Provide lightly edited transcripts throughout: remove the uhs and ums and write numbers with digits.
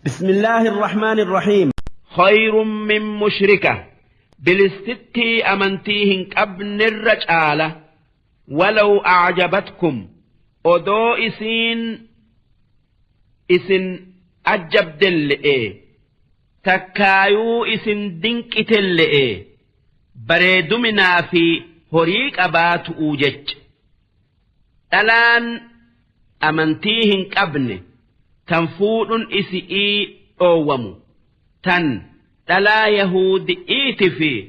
بسم الله الرحمن الرحيم. خير من مشركة بالستي أمنتيهن أبن الرجالة ولو أعجبتكم أدو إسن أجب دلئي تكايو إسن دنك تلئي بريد منا في هريك أبات أوجج الآن أمنتيهن أبن تنفود إسئي أوومو تن دلا يهود إيتفي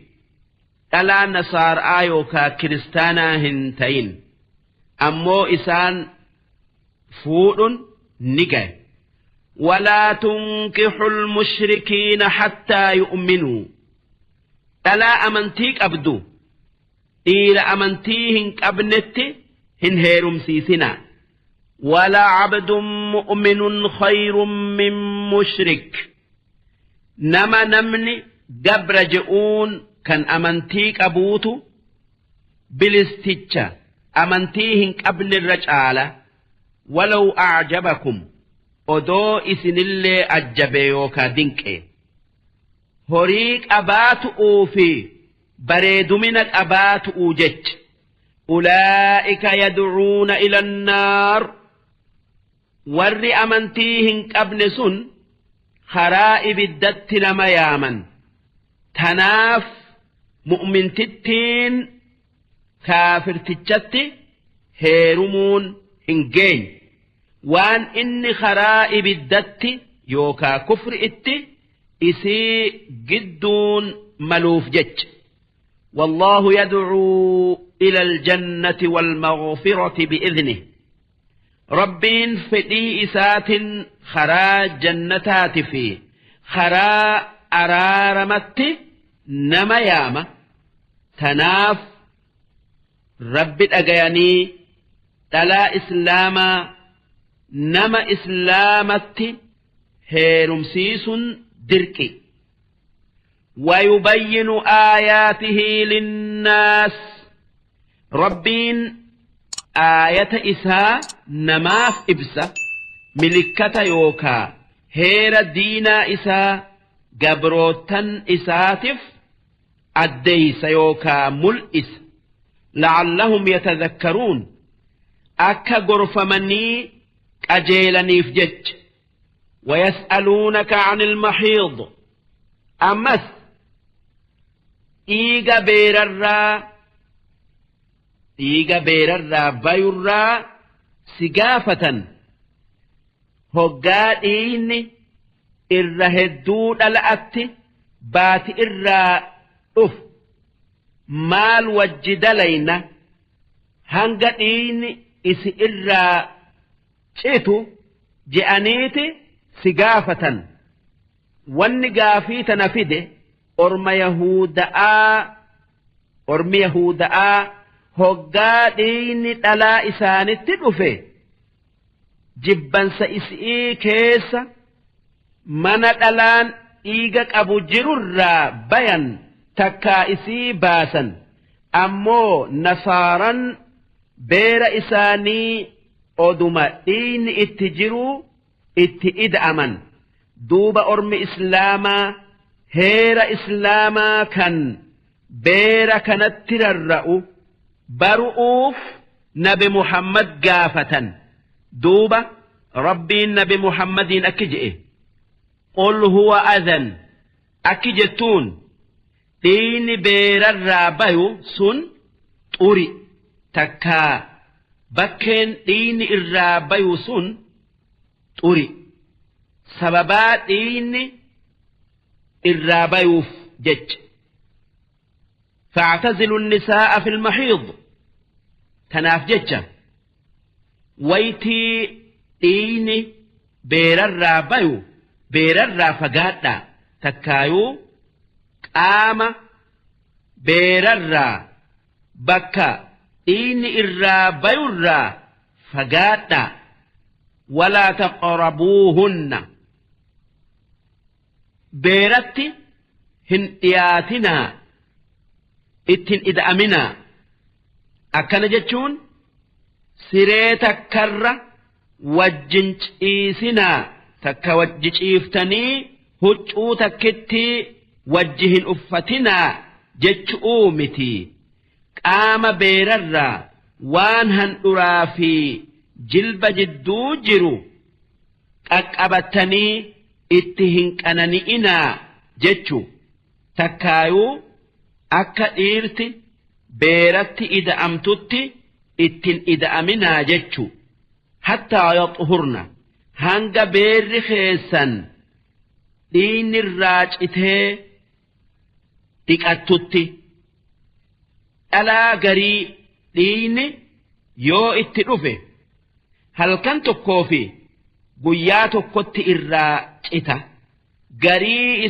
دلا نصار آيوكا كريستانا هنتين أمو إسان فود نجاي ولا تنكحوا المشركين حتى يؤمنوا دلا أمنتيك أبدو إلى أمنتيهن أبنتي هنهيرم سيسنا ولا عبد مؤمن خير من مشرك نما نمني قبر جئون كان أمنتيك أبوتو بلستيتشا أمنتيهن قبل الرجالة ولو أعجبكم أدو إسن اللي أجبيوكا دينك هريك أبات أوفي بريد منك أبات أوجج أولئك يدعون إلى النار ور أمنتيهن قبل سن خرائب الدت لما يامن تناف مؤمن تتين كافر تجت هيرمون هنجين وان إن خرائب الدت يوكا كفر إتي إسي جدون ملوف جج والله يدعو إلى الجنة والمغفرة بإذنه ربين فدي إسات خرا جنتات فيه خرا أرارمت نما ياما تناف رب الأجياني تلا إسلاما نما إسلامت هيرمسيس دركي ويبين آياته للناس ربين آية إساء نماف إبسة ملكة يوكا هير دينا إساء قبروتن إساتف الديس يوكا ملئس لعلهم يتذكرون أكا غرف مني أجيلني فجج ويسألونك عن المحيض أمس إيغا بيررا بايرا سقافة هقادين الرهدود الأت بات الرا مال وجد لينا هنقادين إس الرا شيتو جانيت سقافة والنقافي تنفده أرم يهوداء هقا ديني تلا إساني تدفه جبان سإسئي كيسا من تلان إيقاك أبو جرر بيان تكا إسي باسا أمو نصارا بير إساني أدوما دين اتجرو اتئد أمن دوب أرم إسلاما هير إسلاما كان بير كانت تررأو برؤوف نبي محمد قافة دوبة ربي نبي محمد أكجئه قل هو أذن أكجتون دين بير الرابيو سن طوري تكا بكين دين الرابيو سن طوري سببات دين الرابيو جج فاعتزلوا النساء في المحيض تناف ججة ويتي ديني بيرر بايو بيرر فقادا تكايو قام بيرر بكا ديني إرى بايو فقادا ولا تقربوهن بيرتي هنتياتنا ittin ida'amina akkana jechuun siree takkarra wajjin ciisinaa takka wajji ciiftanii huccuu takkitti wajji hin uffatinaa jechuu miti qaama beerarraa waan handhuraa fi jilba jidduu jiru qaqqabattanii itti hin qanani'inaa jechu takkaayuu akka dhiirti beeratti ida'amtutti ittin ida'aminaa jechu hattaa yaxhurna hanga beerri keessan dhiinirraa citee dhiqattutti dhalaa garii dhiini yoo itti dhufe halkan tokkoo fi guyyaa tokkotti irraa cita garii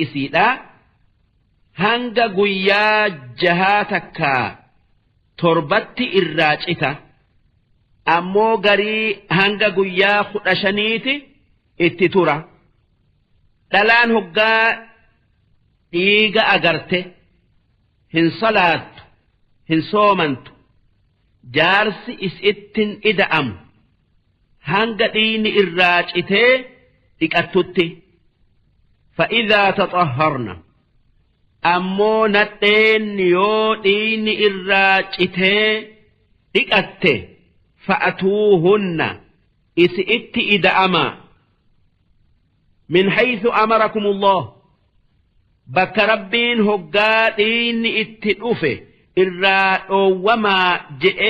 isiidhaa hanga guyyaa 6 takkaa 7 irraa cita ammoo garii hanga guyyaa 15 itti tura dhalaan hoggaa dhiiga agarte hin salaattu hin soomantu jaarsi isittin ida'amu hanga dhiini irraa citee dhiqattutti فإذا تطهرنا أمو ندين يو دين الراجته dhiqatte فأتوهن إسئت إذا أما من حيث أمركم الله بك ربين هقادين اتنوفه الراء وما جئ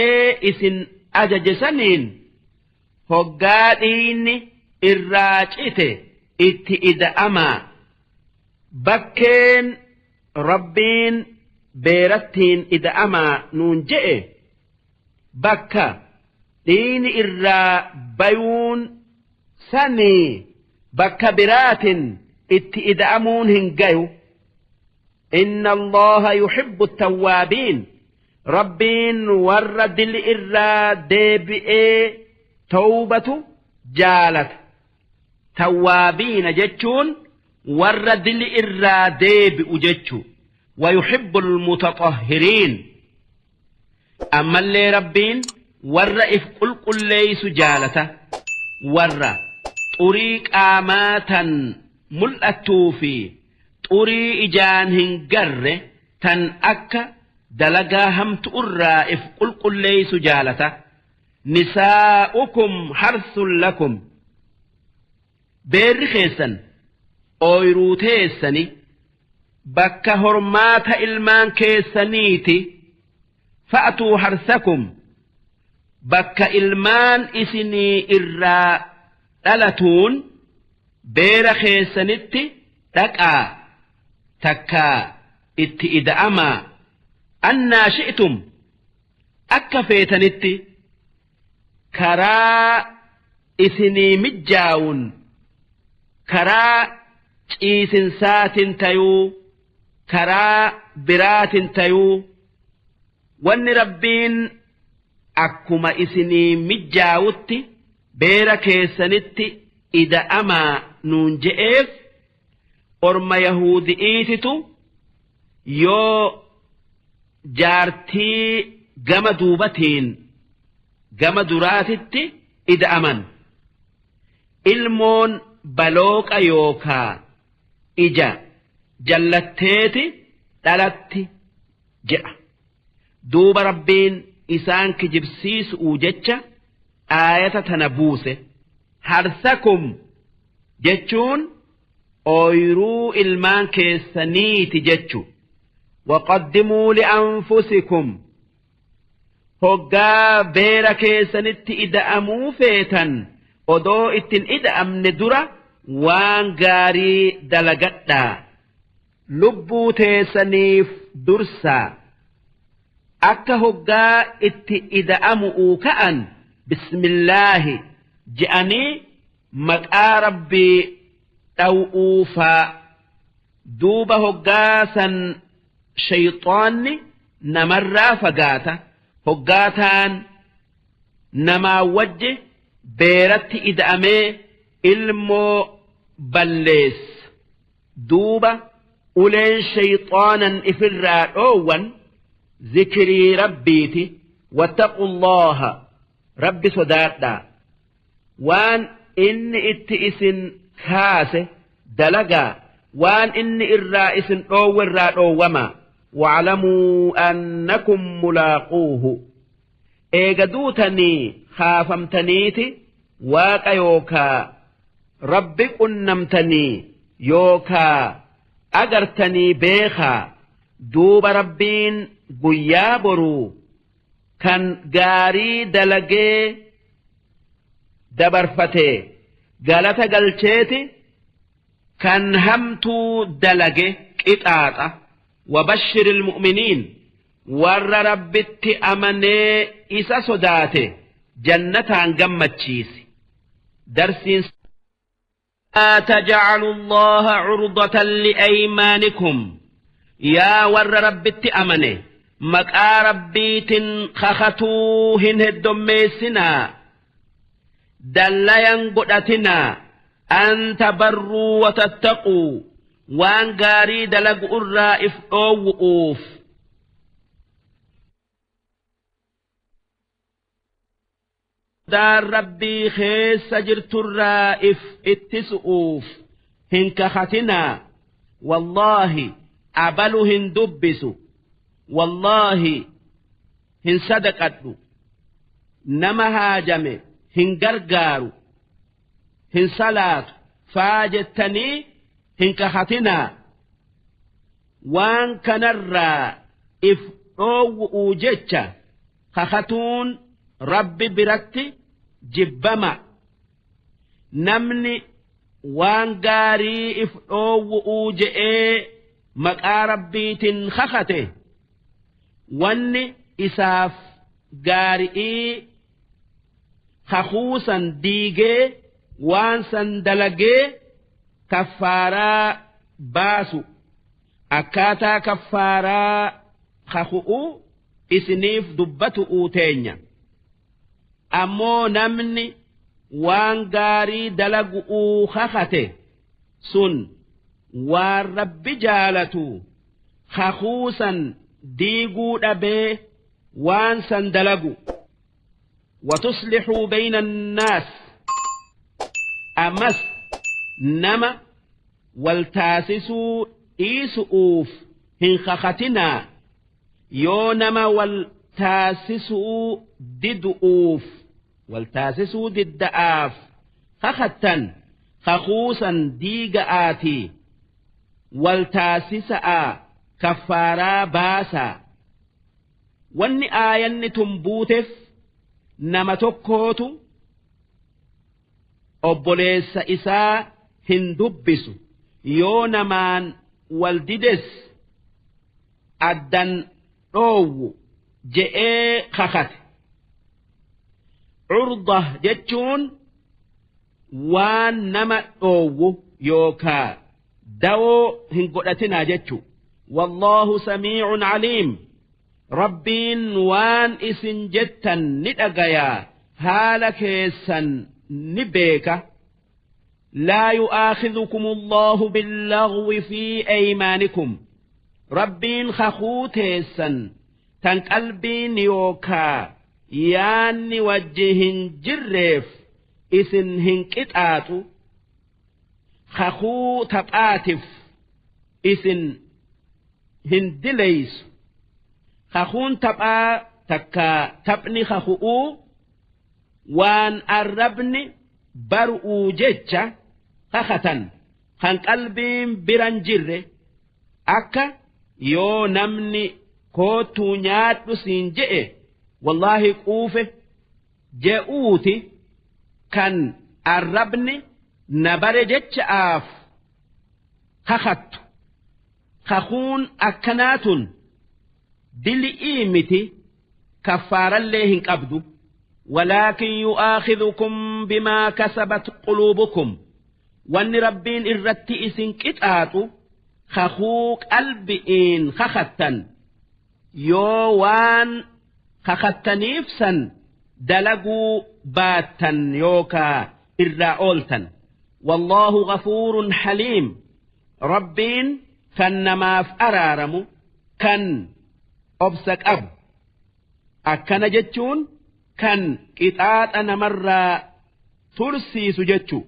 إسن أججسنين هقادين الراجته ات إذا أما بكين ربين بيرتين إذا أما نونجئ بكا دين إرى بيون سني بكا برات ات إذا أمون هنجيو إن الله يحب التوابين ربين ورد الإرى ديبئ توبة جالت توابين جتشون ورد الإرى ديبئ جتشو ويحب المتطهرين أما اللي ربين ورئف قل ليس جالته ور طريق آماتا ملأتو في طريق إجانهن قر تن أكا دلقا هم تؤرائف قل ليس جالته نساؤكم حرث لكم بير خيسا أويروتيسني بك هرمات إلمان كيسانيتي فأتوا حرثكم بك إلمان إسني إرى دلتون بير خيسانيتي تكا إدأما أنا شئتم أكفيتنيتي كرا إسني مجاون كرا إيسنسات تيو كرا برات تيو وان ربين أكما إسني مجاوتي بيرا كيسانتي إذا أما نونجئف أرما يهودي إيتتو يو جارتي قم دوبتين قم دراتتي إذا أمن إلمون بلوك أيوكا إجا جلتيتي دلتي جاء دوب ربين إسان كجبسيس أوجتش آية تنبوسه حرثكم جتشون أويرو إلمان كيسانيتي جتشو وقدموا لأنفسكم هقا بيرا كيسانيتي إذا أمو فيتا odoo ittin ida'amne dura waan gaarii dalagadhaa lubbuu teessaniif dursaa akka hoggaa itti ida'amu'uu ka'an bismillaahi je'anii maqaa rabbii dhaw'uufaa duuba hoggaa san shayxaanni namarraa fagaata hoggaataan namaa wajje beeratti ida'amee ilmoo ballees duuba uleen shayxaanan ifirraa dhoowwan zikrii rabbiiti wattaqullaha rabbi sodaadhaa waan inni itti isin kaase dalagaa waan inni irraa isin dhoowwe irraa dhoowwama wa'lamuu annakum mulaaquuhu eega duutanii haafamtaniiti waaqa yookaa rabbi qunnamtanii yookaa agartanii beekaa duuba rabbiin guyyaa boruu kan gaarii dalagee dabarfatee galata galcheeti kan hamtuu dalage qixaaxa wabashshir ilmu'miniin warra rabbitti amanee isa sodaate jannataan gammachiisi darsiin لا تجعلوا الله عرضة لأيمانكم يا ور ربت أمنه مكا ربيت خختوهن الدميسنا دليا قدتنا أن تبروا وتتقوا وأن قاري دلق الرائف أو وقوف دار ربي خيس جرت الرائف اتسؤوف هنك ختنا والله أبلهن دبس والله هن صدقت نما هاجم هن غرغار هن صلاة فاجتني هنك ختنا وان كنرى إف أو أوجتش خختون ربي برتي جبما نمني وان غاري اف او اوجئ مقا ربيتن خخته واني اساف غاري خخوصا ديجي وان سندلجي كفارا باسو اكاتا كفارا خخؤ اسنيف دبتو اوتينيا ammoo namni waan gaarii dalagu'uu kakate sun waan rabbi jaalatu kakuusan diiguu dhabee waan san dalagu watuslixuu bayna annaas ammas nama wal taasisuu dhiisu'uuf hin kakatinaa yoo nama wal taasisuu didu'uuf والتاسسوا ضد آف خختن خخوصا ديغآتي والتاسسا كفارا باسا واني آيان تنبوتف نمتوكوتو أبوليس إسا هندبس يونمان والددس أدن أو جئ خخت عرضة جتون وان نما أو يوكا دو هنقلتنا جتو والله سميع عليم ربين وان اسن جتا ندقيا هالك يسن نبيك لا يؤاخذكم الله باللغو في أيمانكم ربين خخوت يسن تنقلبين يوكا yaanni wajji hin jirreef isin hin qixaatu kakuu taphaatiif isin hin dileysu kakuun taphaa takka taphni kaku'uu waan arrabni baru'uu jecha kakatan kan qalbiin biran jirre akka yoo namni kootuu nyaadhu siin je'e والله قوفه جاءوتي كان الربني نبرجت آف خخت خخون أكنات دل إيمتي كفار الله أبدو ولكن يؤاخذكم بما كسبت قلوبكم وان ربين الرتي إسن كتاتو خخوك ألبئين خختا يوان خختنيف سن دلقوا باتا يوكا إرّاولتا والله غفور حليم ربين كان ما أرارم كان أبسك أب أكن جتشون كان كتات أنا مرة ترسي سجتشو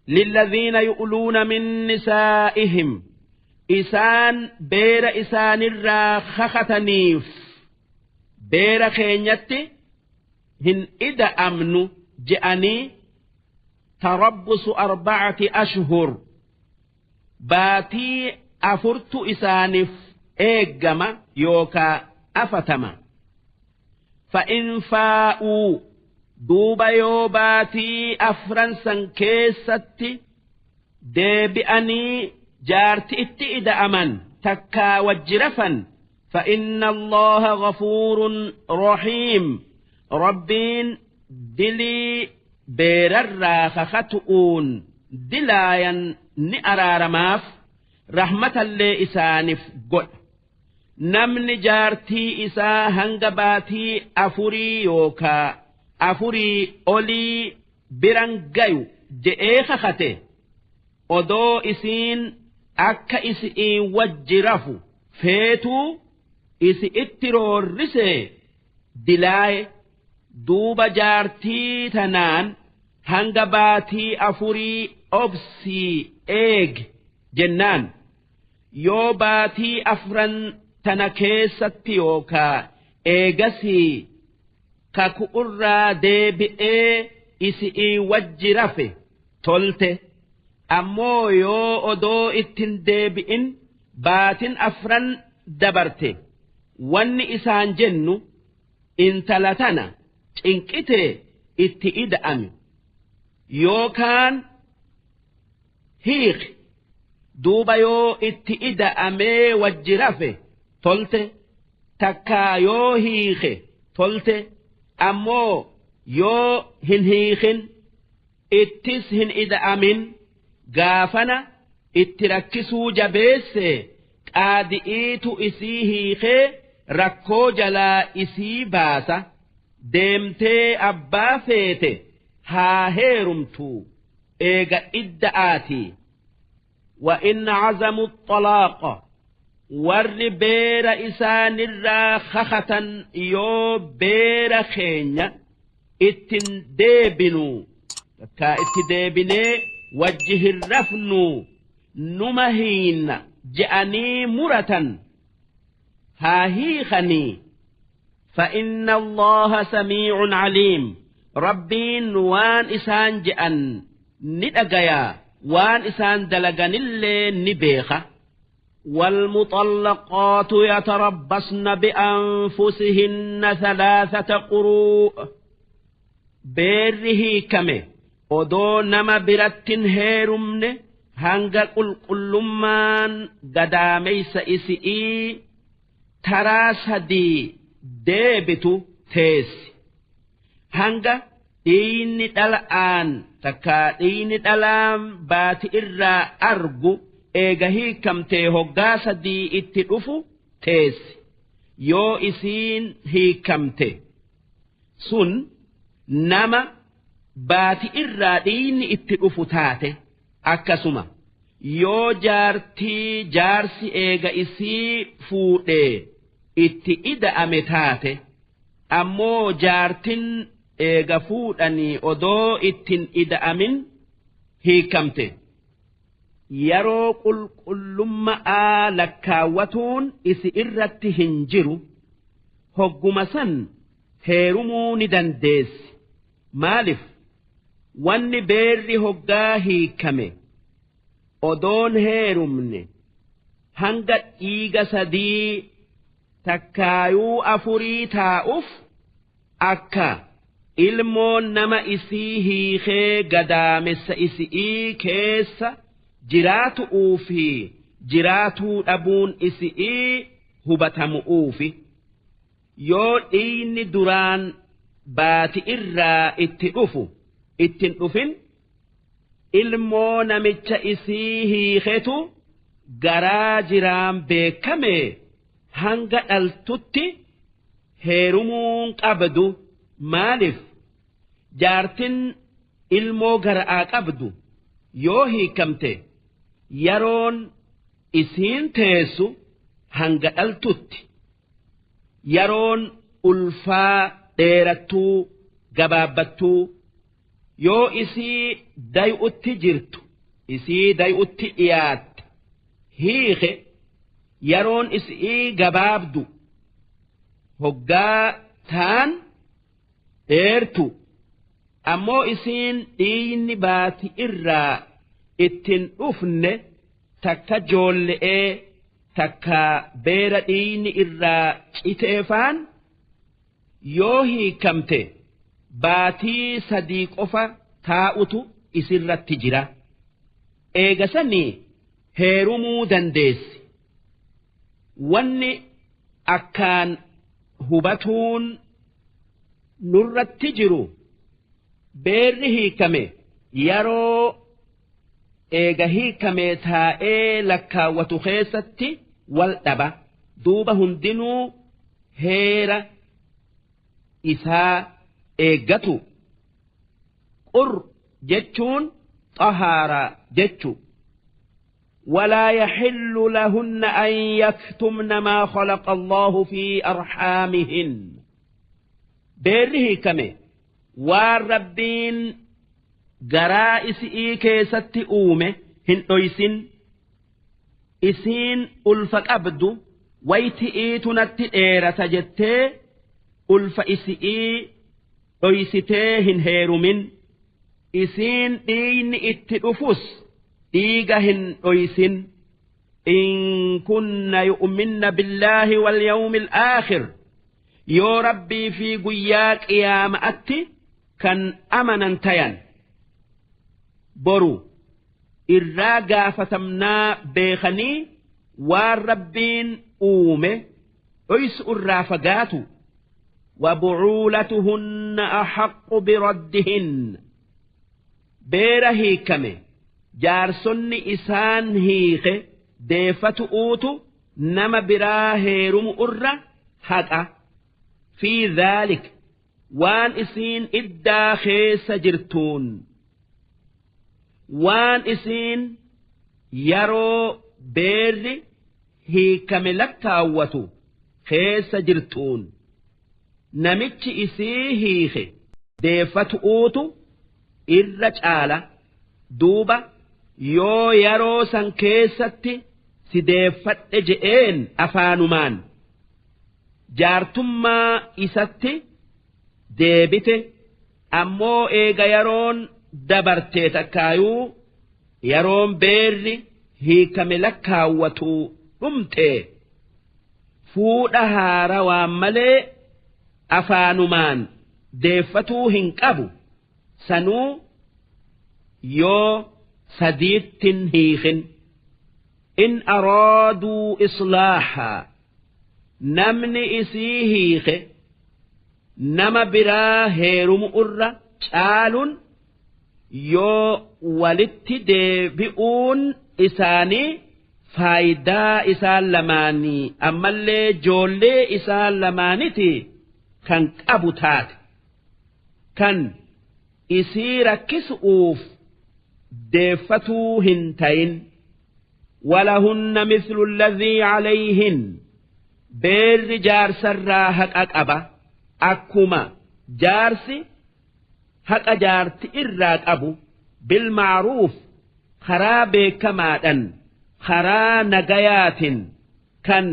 للذين يؤلون من نسائهم إسان بير إسان الراخختنيف بير خينيتي هن إذا أمنوا جأني تربص 4 أشهر باتي أفرت إسانف إيجما يوكا أفتما فإن فاؤوا دوبا يوباتي أفرنسا كيستي ديبئني جارتي إذا أمن تكا وجرفا فإن الله غفور رحيم ربين دلي بيرر خختؤون دلايا نأرار ماف رحمة اللي إسانف قل نمن جارتي إسا هنگباتي أفري يوكا أفري أولي برنگيو جئي خخته odoo isiin akka isiin wajjirafu feetu isi itti roorrise dilaaye duuba jaartii tanaan hanga baatii afurii obsii eeg jennaan yoo baatii afran tana keessatti yookaa eegasii kaku'urraa deebi'ee isiin wajjirafe tolte ammoo yoo odoo ittin deebi'in baatin afran dabarte wanni isaan jennu intala tana cinqitee itti ida'ame yookaan hiiqi duuba yoo itti ida'amee wajjirafe tolte takkaa yoo hiiqe tolte ammoo yoo hin hiiqin ittis hin ida'amin gaafana itti rakkisuu jabeesse qaadi'iitu isii hiikee rakkoo jalaa isii baasa deemtee abbaa feete haa heerumtuu eega idda'aatii wa in cazamu xalaaqa warri beera isaanirraa kakatan yoo beera keenya ittin deebinuu takkaa itti deebinee wajji hin rafnu numa hiinna je'anii muratan haa hiikanii فإن الله سميع عليم ربين وان إسان جأن ندقيا وان إسان دلقن اللي نبيخة والمطلقات يتربصن بأنفسهن 3 قروء بيره كمه odoo nama birattin heerumne hanga qulqullummaan gadaameysa isi'ii taraa 3 deebitu teessi hanga dhiinni dhala'aan takkaa dhiinni dhalaan baati irraa argu eega hiikamtee hoggaa 3 itti dhufu teessi yoo isiin hiikamte sun nama baati irraa dhiinni itti dhufu taate akkasuma yoo jaarsi eega isii fuudhee itti ida'ame taate ammoo jaartin eega fuudhanii odoo ittin ida'amin hiikamte yeroo qulqullummaa lakkaawwatuun isi irratti hin jiru hogguma san heerumuu ni dandeessi maaliif wanni beerri hoggaa hiikame odoon heerumne hanga dhiiga 3 takkaayuu 4 taa'uuf akka ilmoon nama isii hiikee gadaamessa isi'ii keessa jiraatu'uu fi jiraatuu dhabuun isi'ii hubatamu'uufi yoo dhiinni duraan baati irraa itti dhufu ittin dhufin ilmoo namicha isii hiiketu garaa jiraan beekame hanga dhaltutti heerumuun qabdu maaliif jaartin ilmoo gara'aa qabdu yoo hiikamte yeroon isiin teessu hanga dhaltutti yeroon ulfaa dheerattuu gabaabbattuu yoo isii day'utti jirtu isii day'utti dhiyaatte hiike yeroon isii gabaabdu hoggaa taan dheertu ammoo isiin dhiigni baati irraa ittin dhufne takka joolle'ee takka beera dhiigni irraa citeefaan yoo hiikamte baatii 3 qofa taa'utu isirratti jira eegasanii heerumuu dandeessi wanni akkaan hubatuun nurratti jiru beerri hiikame yeroo eega hiikame taa'ee lakkaawwatu keessatti wal dhaba duuba hundinuu heera isaa eeggatu qur jechuun xahaaraa jechu ولا يحل لهن أن يكتمن ما خلق الله في أرحامهن بيره كمه والربين جرائس كيست أومه هن أيسن إسين ألفك أبدو ويتئي تنتئير تجتي ألف إسئي أيستيهن هيرمن إسين إين إتئفس إيجهن أيسن إن كن يؤمن بالله واليوم الآخر يو ربي في قياك إيام أتي كان أمنا تيان برو إراغا فتمنا بيخني والربين أومه أيس الرافقات وبعولتهن أحق بردهن بيره كمه jaarsonni isaan hiike deeffatu uutu nama biraa heerumu irra haqa fi dhaalik waan isiin iddaa keessa jirtuun waan isiin yeroo beerri hiikame lakkaawwatu keessa jirtuun namichi isii hiike deeffatu uutu irra caala duuba yoo yeroo san keessatti si deeffadhe je'een afaanumaan jaartummaa isatti deebite ammoo eega yeroon dabartee takkaayuu yeroon beerri hiikame lakkaawwatu dhumtee fuudha haarawaan malee afaanumaan deeffatuu hin qabu sanuu yoo سديت هيخ إن أرادوا إصلاحا نمن إسيهيخ نما برا هيرم أرى شال يو ولت ديبئون إساني فايدا إسان لماني أما اللي جولي إسان لمانيتي كان أبو تات كان إسير كسؤوف deeffatuu hin tayin walahunna mithlu alladhii calayhin beerri jaarsarraa haqa qaba akkuma jaarsi haqa jaarti irraa qabu bilmacruuf karaa beekamaadhan karaa nagayaatin kan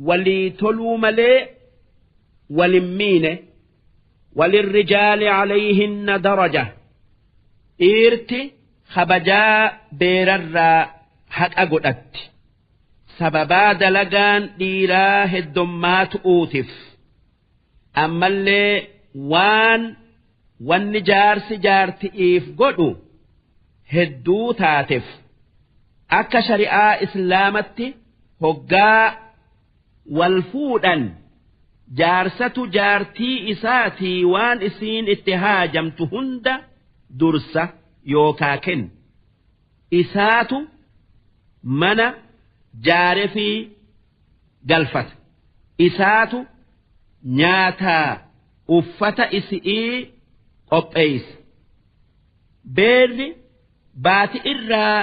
walii toluu malee walin miine walirrijaali calayhinna daraja dhiirti kabajaa beerarraa haqa godhatti sababaa dalagaan dhiiraa heddummaatu uutiif ammallee wanni jaarsi jaarti'iif godhu hedduu taateef akka shari'aa islaamatti hoggaa wal fuudhan jaarsatu jaartii isaatii waan isiin itti haajamtu hunda dursa yookaa kenna isaatu mana jaare fi galfata isaatu nyaataa uffata isi'ii qopheeysa beerri baati irraa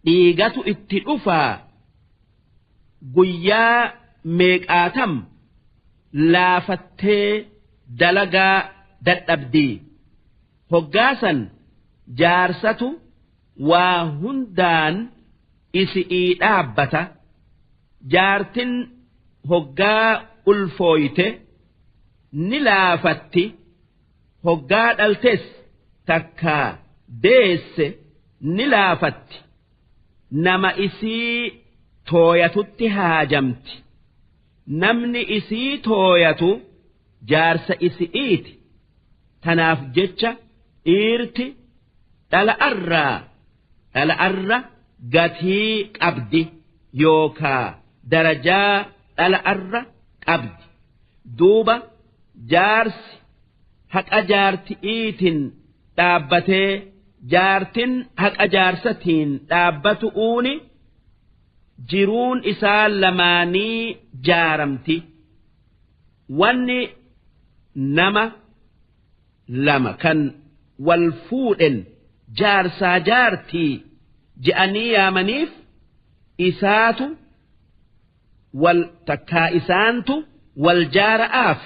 dhiigatu itti dhufaa guyyaa meeqaatam laafattee dalagaa dadhabdii hoggaasan jaarsatu waa hundaan isi'ii dhaabbata jaartin hoggaa ulfooyte ni laafatti hoggaa dhaltes takkaa deesse ni laafatti nama isii tooyatutti haajamti namni isii tooyatu jaarsa isi'iiti tanaaf jecha dhiirti dhala'arra gatii qabdi yookaa darajaa dhala'arra qabdi duuba jaarsi haqa jaarti'iitin dhaabbatee jaartin haqa jaarsatiin dhaabbatu'uuni jiruun isaa lamaanii jaaramti wanni nama lama kan wal fuudhen jaarsaa jaartii je'anii yaamaniif isaatu wal takkaa isaantu wal jaara'aaf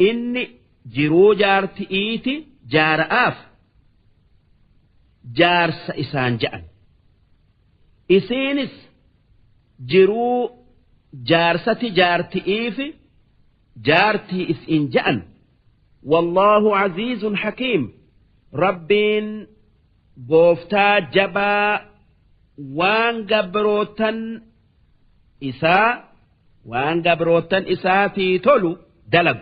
inni jiruu jaarti'iiti jaara'aaf jaarsa isaan je'an isiinis jiruu jaarsati jaarti'iifi jaartii is'in je'an والله عزيز حكيم ربين بوفتا جبا وان قبروتن إساتي تولو دلق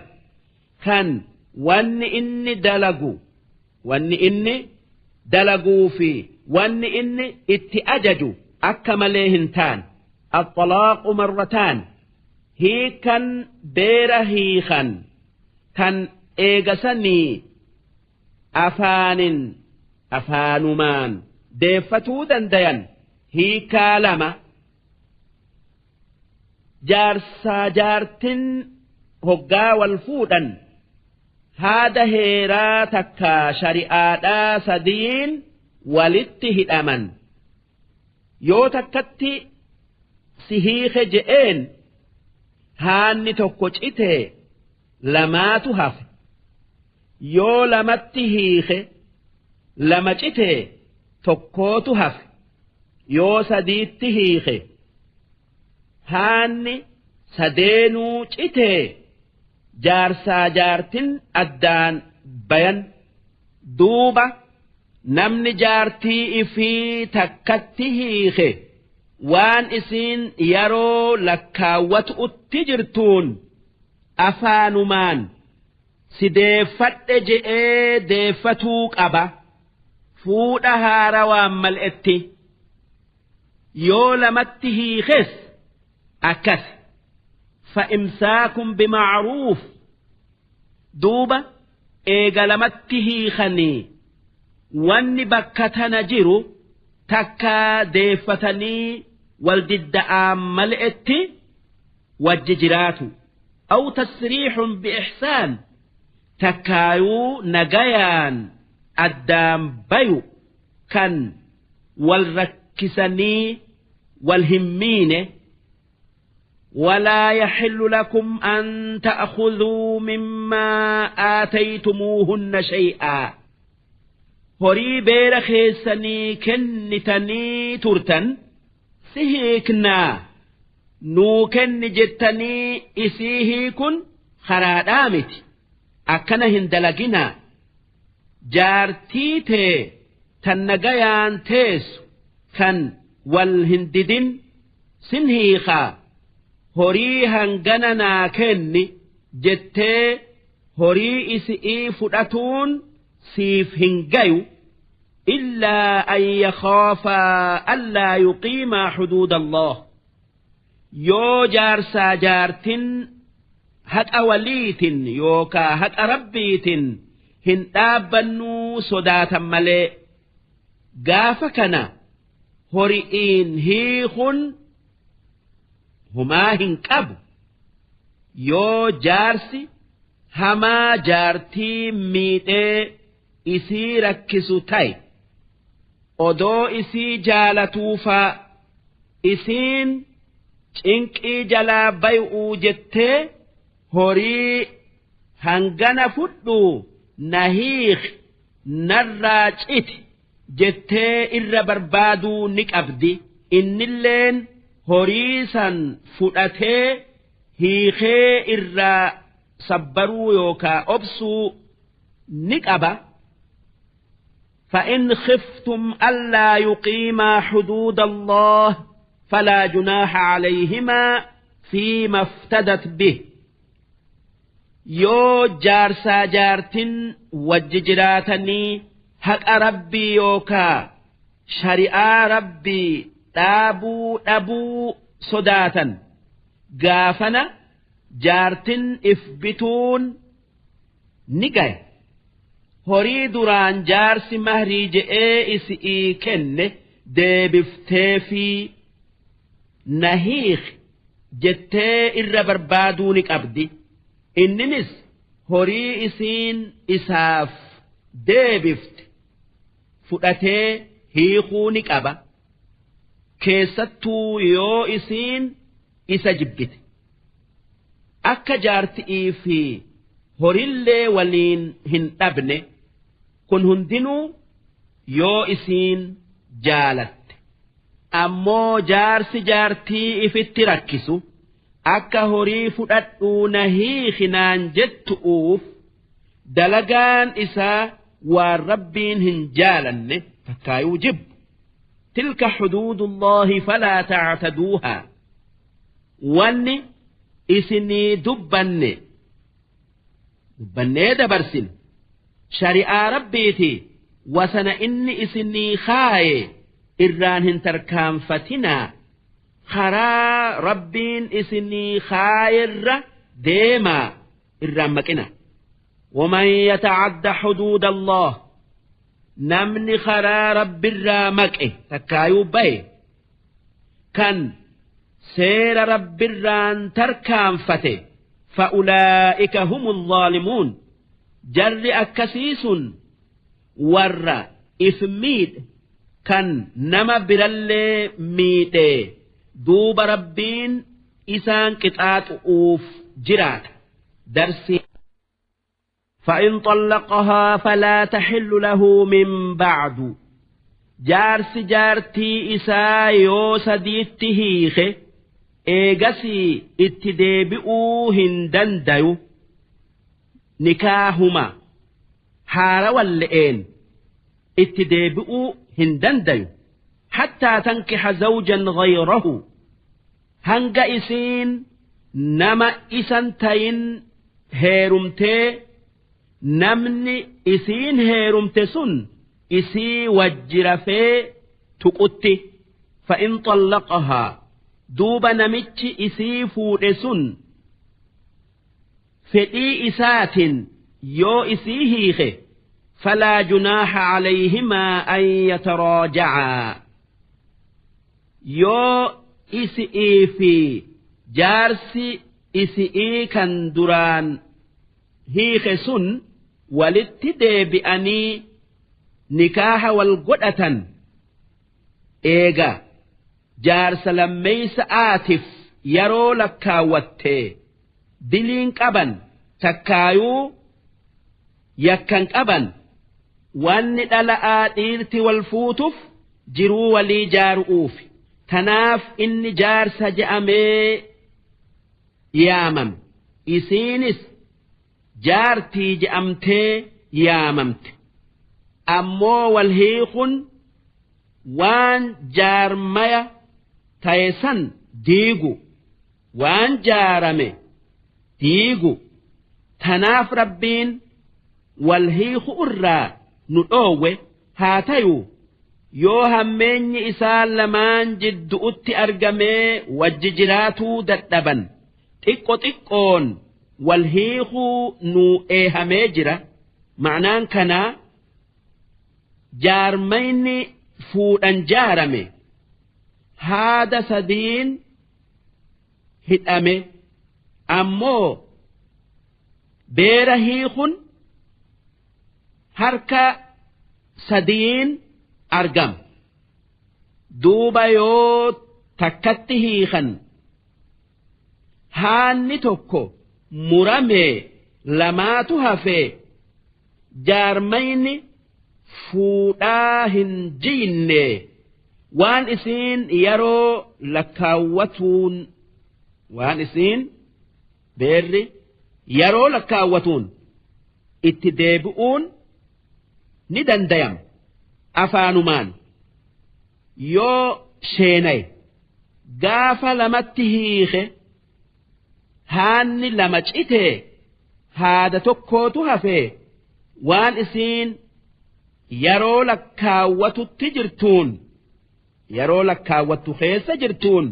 كان وان إني دلقوا في وان إني اتأججوا أكمليهن تان الطلاق مرتان هي كان بيره هيخن كان eegasanii afaanumaan deeffatuu dandayan hiikaa lama jaarsaa jaartin hoggaa wal fuudhan haada heeraa takkaa shari'aadhaa sadiin walitti hidhaman yoo takkatti si hiike je'een haanni tokko citee lamaatu hafe yoo lamatti hiike lama citee tokkootu hafe yoo sadiitti hiike haanni sadeenuu citee jaarsaa jaartin addaan bayan duuba namni jaartii ifii takkatti hiike waan isiin yeroo lakkaawwatu'utti jirtuun afaanumaan si deeffadhe je'ee deeffatuu qaba fuudha haarawaan mal'etti yoo lamatti hiikes akkas fa'imsaakum bima'ruuf duuba eega lamatti hiikanii wanni bakka tana jiru takkaa deeffatanii wal didda'aan mal'etti wajji jiraatu أو تسريح بإحسان تكايو نجيان الدام بيو كان والركسني والهمين ولا يحل لكم أن تأخذوا مما آتيتموهن شيئا هري بير خيسني كنتني ترتن سهيكنا nuu kenni jettanii isii hiikun haraadhaa miti akkana hin dalaginaa jaartii tee tan nagayaan teessu kan wal hin didin sin hiikaa horii hangana naa kenni jettee horii isi'ii fudhatuun siif hin gayu illaa an yakhaafaa allaa yuqiimaa xuduuda Allah yoo jaarsaa jaartin haqa waliitin yookaa haqa rabbiitin hin dhaabbannuu sodaatan malee gaafa kana hori'iin hiikun humaa hin qabu yoo jaarsi hamaa jaartii miidhee isii rakkisu ta'e odoo isii jaalatuufaa isiin cinqii jalaa bay'uu jettee horii hangana fudhu na hiik narraacit jettee irra barbaaduu ni qabdi innilleen horiisan fudhatee hiikee irraa sabbaruu yookaa obsuu ni qaba. فإن خفتم ألا يقيما حدود الله فلا جناح عليهما فيما افتدت به يو جارسا جارتن وججراتني حق ربي يوكا شريعة ربي أبو صداتا قافنا جارتن إفبتون نقاي horii duraan jaarsi mahrii je'ee isii kenne deebiftee fi nahiik jettee irra barbaaduu ni qabdi inninis horii isiin isaaf deebifte fudhatee hiikuu ni qaba keessattuu yoo isiin isa jibbite akka jaarti'ii fi horillee waliin hin dhabne kun hundinuu yoo isiin jaalatte ammoo jaarsi jaartii ifitti rakkisu akka horii fudhadhuu nahiikinaan jettu'uuf dalagaan isaa waan rabbiin hin jaalanne takkaayuu jibbu tilka xuduudullaahi falaa tactaduuhaa wanni isinii dubbannee dabarsin shari'aa rabbiiti wasana inni isinii kaaye irraan hin tarkaanfatinaa karaa rabbiin isinii kaayerra deemaa irraan maqina ومن يتعد حدود الله نمني خرا رب الرامك تكايو بي كان سير رب الران تركان فتي فأولئك هم الظالمون جر أكسيس ور إثميد كان نما برل ميته دوب ربين إسان قطعات أوف جرات درسي فإن طلقها فلا تحل له من بعد جارس جارتي إسا يوسديته إيغسي اتدابئو هندنديو نكاهما حار واللئين اتدابئو هندنديو حتى تنكح زوجا غيره هنگ إسين نما إسانتين هيرمتي namni isiin heerumte sun isii wajjirafee tuqutti fa'in xallaqahaa duuba namichi isii fuudhe sun fedhii isaatiin yoo isii hiike falaa junaaha calayhimaa an yataraajacaa yoo isi'ii fi jaarsi isi'ii kan duraan hiike sun walitti deebi'anii nikaaha wal godhatan eega jaarsa lammeeysa aatiif yeroo lakkaawwattee diliin qaban takkaayuu yakkan qaban wanni dhala'aa dhiirti wal fuutuuf jiruu walii jaaru'uuf tanaaf inni jaarsa je'amee yaamame isiinis jaartii je'amtee yaamamte ammoo wal hiikun waan jaarmaya tayesan diigu waan jaarame diigu tanaaf rabbiin wal hiiku irraa nu dhoowwe haa tayuu yoo hammeenyi isaan lamaan jiddu'utti argamee wajji jiraatuu dadhaban xiqqoon wal hiikuu nuu eehamee jira ma'naan kanaa jaarmayni fuudhan jaarame haada sadiin hidhame ammoo beera hiikun harka sadiin argam duuba yoo takkatti hiikan haanni tokko muramee lamaatu hafee jaarmayni fuudhaahin jiinne waan isiin yeroo lakkaawwatuun waan isiin beerri yeroo lakkaawwatuun itti deebi'uun ni dandayama afaanumaan yoo sheenay gaafa lamatti hiike haanni lama citee haada tokkootu hafee waan isiin yeroo lakkaawwatutti jirtuun yeroo lakkaawwattu keessa jirtuun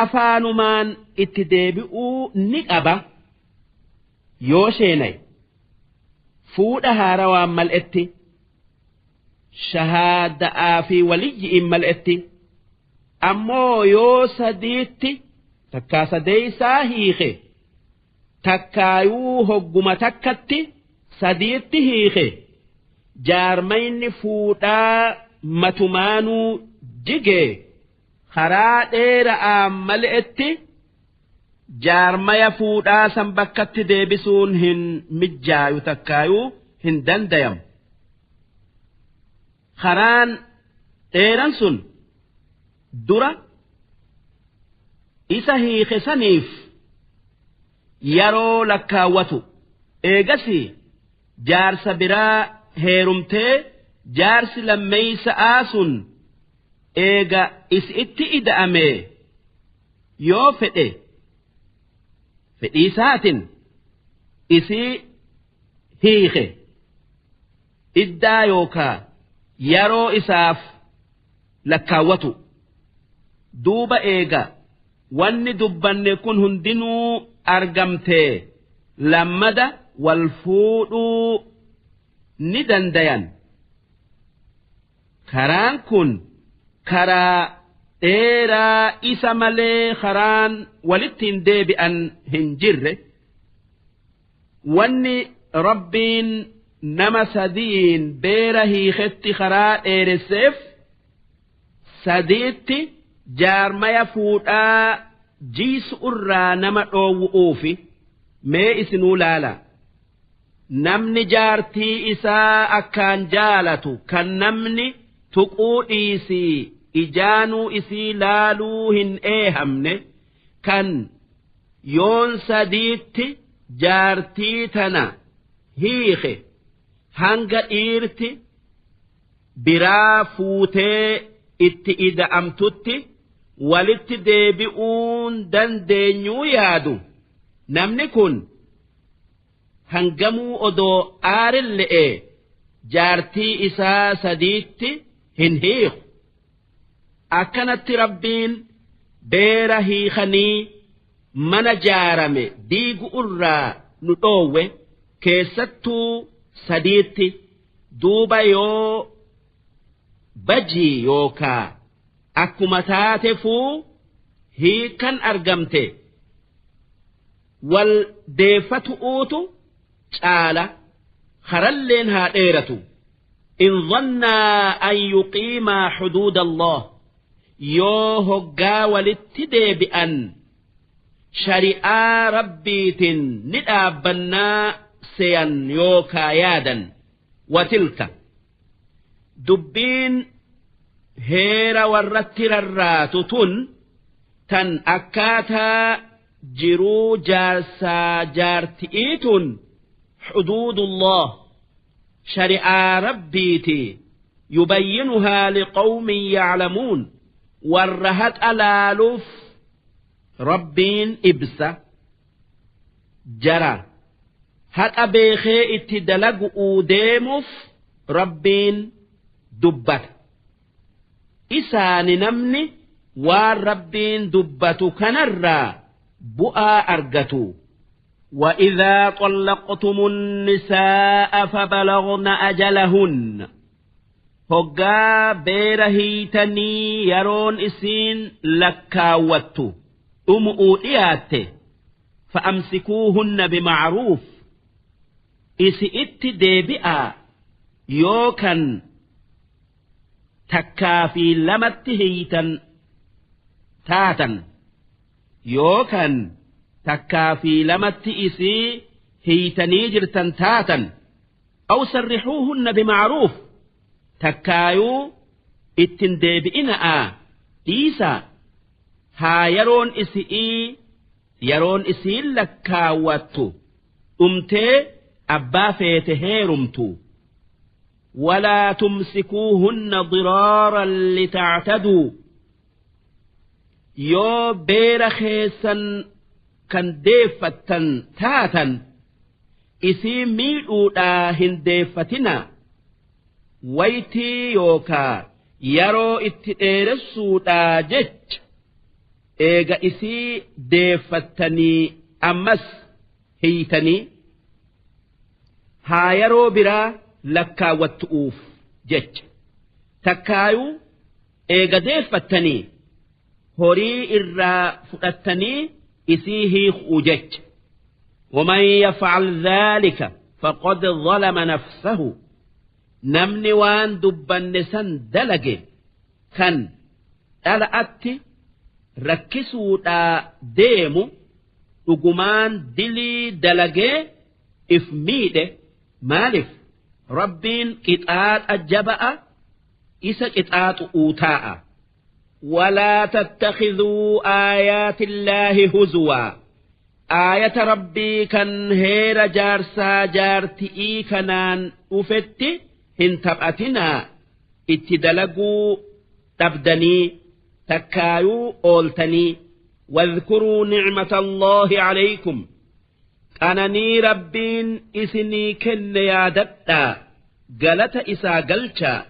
afaanumaan itti deebi'uu ni qaba yoo sheenay fuudha haarawaan mal'etti shahaada'aa fi waliyyiin mal'etti ammoo yoo sadiitti takkaa sadeeysaa hiike takkaayuu hogguma takkatti sadiitti hiike jaarmayni fuudhaa matumaanuu jigee karaa dheera'aan mal'etti jaarmaya fuudhaa san bakkatti deebisuun hin mijjaayu takkaayuu hin dandayamu karaan dheeran sun dura isa hiike saniif yeroo lakkaawwatu eegasii jaarsa biraa heerumtee jaarsi lammeeysa'aa sun eega itti ida'ame yoo fedhe fedhiisaatin isii hiike iddaa yookaa yeroo isaaf lakkaawwatu duuba eega wanni dubbanne kun hundinuu argamtee lammada wal fuudhuu ni dandayan karaan kun karaa dheeraa isa malee karaan walittiin deebi'an hin jirre wanni rabbiin nama sadiin beera hiiketti karaa dheeresseef sadiitti jaarmaya fuudhaa jiisu irraa nama dhoowwu'uufi mee isinuu laala namni jaartii isaa akkaan jaalatu kan namni tuquu dhiisii ijaanuu isii laaluu hin eehamne kan yoon sadiitti jaartii tana hiike hanga dhiirti biraa fuutee itti ida'amtutti walitti deebi'uun dandeenyuu yaadu namni kun hangamuu odoo aarillee jaartii isaa sadiitti hin hiiku akkanatti rabbiin beera hiikanii mana jaarame diigu irraa nu dhoowwe keessattuu sadiitti duuba yoo bajii yookaa akkuma taatefuu hiikan argamte wal deeffatu'uutu caala haralleen haa dheeratu in dhannaa an yuqiimaa xuduuda Allah yoo hoggaa walitti deebi'an shari'aa rabbiitin ni dhaabbannaa seyan yookaa yaadan watilka dubbiin heera warratti rarraatu tun tan akkaataa jiruu jaarsaa jaarti'iitun xuduudullah shari'aa rabbiiti yubayyinuhaa liqawmin yaclamuun warra haqa laaluuf rabbiin ibsa jara haqa beekee itti dalagu'uu deemuuf rabbiin dubbata isaani namni waan rabbiin dubbatu kanarraa bu'aa argatu وإذا طلقتم النساء فبلغن أجلهن هقا بيرهيتني يرون إسين لكاوتو إياته فأمسكوهن بمعروف إسئت ديبئا يوكن تكافي لمتهيتا تاتا يوكن تكافي لمتئسي هيتني جرتن تاتا أو سرحوهن بمعروف takkaayuu ittin deebi'inaa dhiisaa haa yeroon isiin lakkaawwattu dhumtee abbaa feete heerumtu ولا تمسكوهن ضرارا لتعتدوا يو بير خيسا كان ديفتن تاتا إسي ميلو داهن ديفتنا ويتي يوكا يرو اتئرسو داجج إيغا إسي ديفتني أمس هيتني ها يرو برا lakkaawwattu'uuf jecha takkaayuu eega deeffattanii horii irraa fudhattanii isii hiikuu jecha ومن يفعل ذلك فقد ظلم نفسه نمني وان دبن سن دلج كان ألأت ركسوا دا ديمو وقمان دلي دلج إفميده مالف ربين قطعات الجبأ إسا قطعات أوتاء ولا تتخذوا آيات الله هزوا آية ربي كان هير جارسا جارتئي كنان أفتي هنتبأتنا اتدلقوا تبدني تكايو أولتني واذكروا نعمة الله عليكم أنني ربين إسني كن يادتا قالت إسا قلتا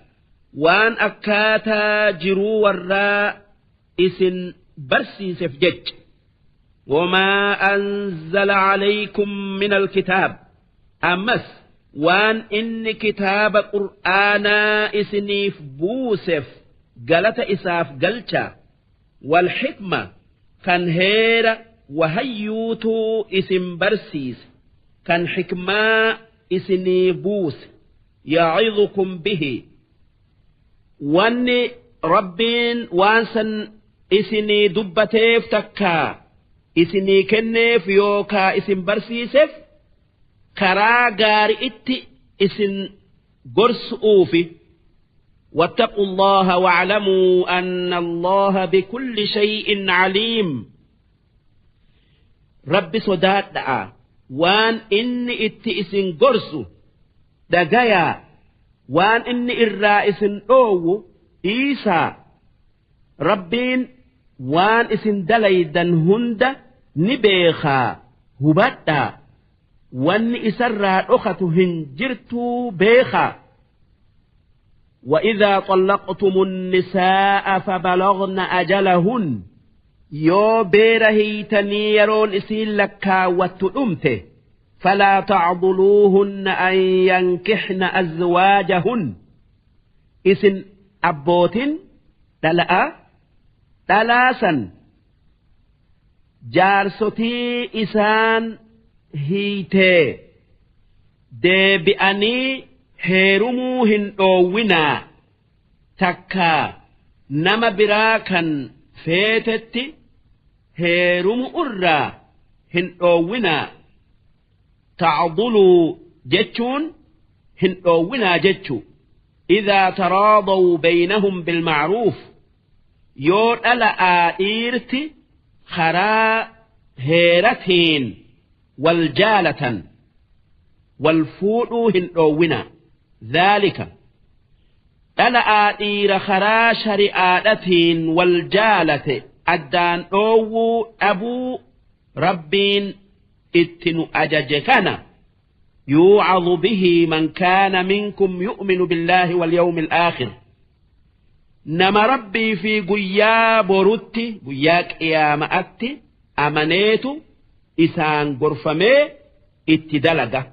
وان أكاتا جرو وراء إسن برسي سفجج وما أنزل عليكم من الكتاب أمس وان إن كتاب قرآنا إسنيف بوسف قالت إساف قلتا والحكمة كان هير وهيوتو اسم برسيس كان حكما اسني بوس يعظكم به واني ربين وانسن اسني دبتيف تكا اسني كنف يوكا اسم برسيسف كرا غاري اتي اسن قرس اوفي واتقوا الله واعلموا أن الله بكل شيء عليم ربي صداد وان إني اتئسن قرسو دقايا وان إني الرائسن أوو إيسا ربين وان إسن دليدن هند نبيخا هبتا وان إسرى أخت هنجرتو بيخا وإذا طلقتم النساء فبلغن أجلهن yoo beera hiitanii yeroon isiin lakkaawwattu dhumte falaa tacduluuhunna an yankixna azwaajahun isin abbootin dhalaasan jaarsotii isaan hiitee deebi'anii heerumuu hin dhoowwinaa takkaa nama biraa kan feetetti heerumu irraa hin dhoowwinaa tacduluu jechuun hin dhoowwinaa jechu idaa taraadaw baynahum bilmacruuf yoo dhala'aa dhiirti karaa heeratiin wal jaalatan wal fuudhuu hin dhoowwinaa dhaalika dhala'aa dhiira karaa shari'aadhatiin wal jaalate addaan dhoowwuu dhabuu rabbiin itti nu ajaje kana يوعظ به من كان منكم يؤمن بالله واليوم الآخر نما ربي في قيا بورتي قياك إيامأتي أمنيتو إسان قرفمي اتدلق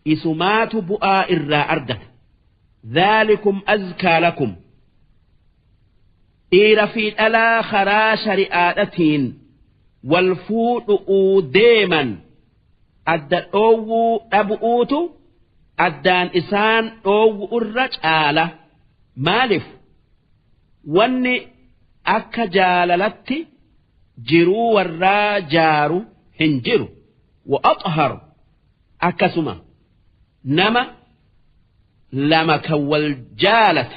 إسمات بؤاء الرا أردت ذلكم أزكى لكم إير في الألا خرا شريعاتين والفوء ديما أدى أو أبؤوتو أدان إسان أو الرجالة مالف واني أكا جاللتي جرو ورا جارو هنجرو وأطهر أكسما نما لما كوالجالة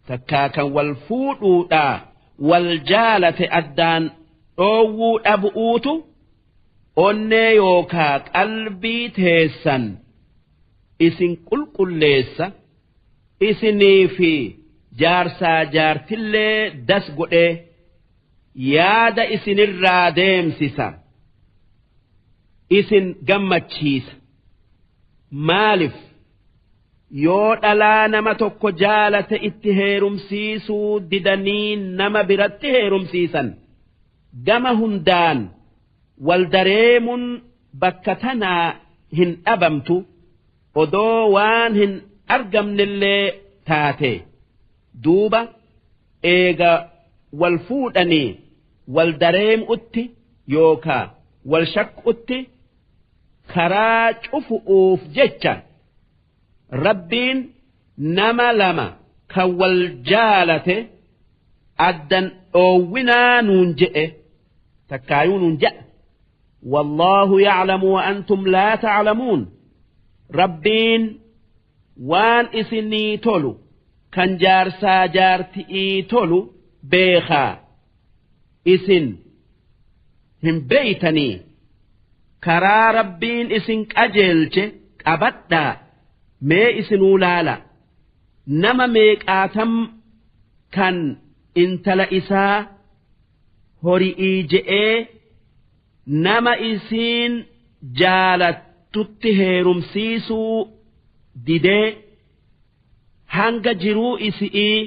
تكاكا والفوضودا والجالة أدان أو أبؤوتو أني يوكا قلبي تيسن إسن كل ليسا إسني في جارسا جارتلي دس قئي يادا إسن الراديم سيسا إسن قمتشيس مالف yoo dhalaa nama tokko jaalate itti heerumsiisuu didanii nama biratti heerumsiisan gama hundaan wal dareemuun bakka tanaa hin dhabamtu odoo waan hin argamnellee taate duuba eega wal fuudhanii wal dareemuutti yookaa wal shakkuutti karaa cufuuf jecha rabbiin nama lama kan wal jaalate addan dhoowwinaa nuun je'e takkaayuu nuun je'a wallaahu ya'lamu wa antum laa ta'lamuun rabbiin waan isinii tolu kan jaarsaa jaarti'ii tolu beekaa isin hin beeytanii karaa rabbiin isin qajeelche qabadhaa mee isinuu laala nama meeqaatam kan intala isaa hori'ii je'ee nama isiin jaalattutti heerumsiisuu didee hanga jiruu isi'ii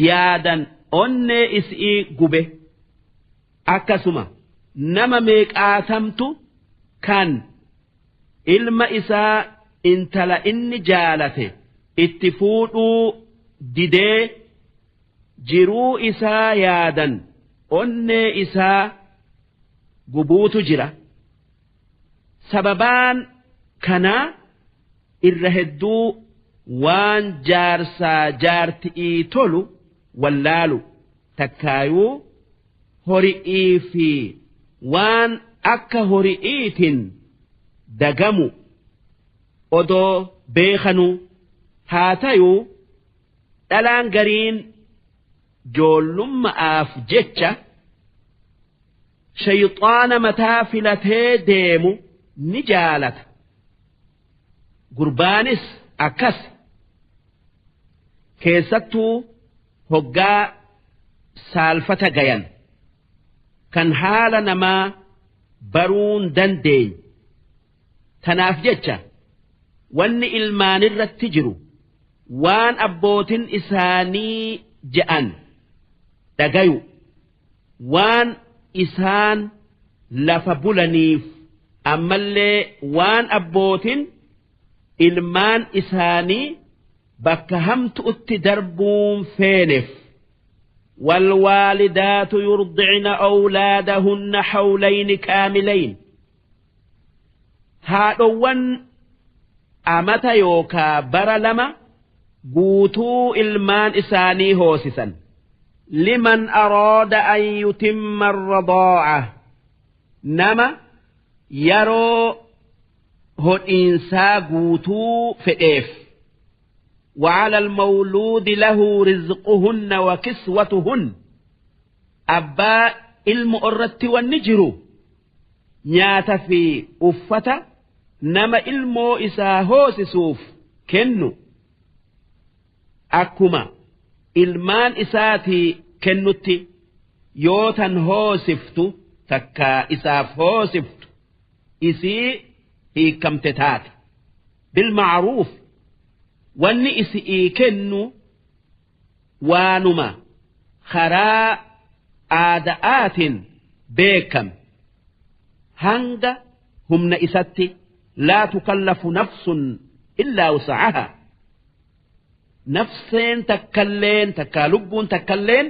yaadan onnee isi'ii gube akkasuma nama meeqaatamtu kan ilma isaa intala inni jaalate itti fuudhuu didee jiruu isaa yaadan onnee isaa gubuutu jira sababaan kanaa irra hedduu waan jaarsaa jaarti'ii tolu wallaalu takkaayuu hori'ii fi waan akka hori'iitin dagamu odoo beekanu haa tayuu dhalaan gariin joollummaaf jecha shayxaana mataa filatee deemu ni jaalata gurbaanis akkas keessattuu hoggaa saalfata gayan kan haala namaa baruun dandeenye tanaaf jecha wanni ilmaanirratti jiru waan abbootin isaanii je'an dhagayu waan isaan lafa bulaniif ammallee waan abbootin ilmaan isaanii bakka hamtu'utti darbuun feeneef والوالدات يرضعن أولادهن حولين كاملين هادوان أمتا يوكا برلما قوتو إلمان إساني هوسسا لمن أراد أن يتم الرضاعة نما يرو هو إنسا قوتو فئف وعلى المولود له رزقهن وكسوتهن أبا المؤرت والنجر نيات في أفة نما إلمو إساهو سسوف كنو أكما إلمان إساتي كنوتي يوتن هو سفتو تكا إساف هو سفتو إسي هي كم تتات بالمعروف wanni isii kennu waanuma karaa aada'aatiin beekam hanga humna isatti laa tukallafu nafsun illaa wus'ahaa nafseen takkalleen takkaa lubbuun takkalleen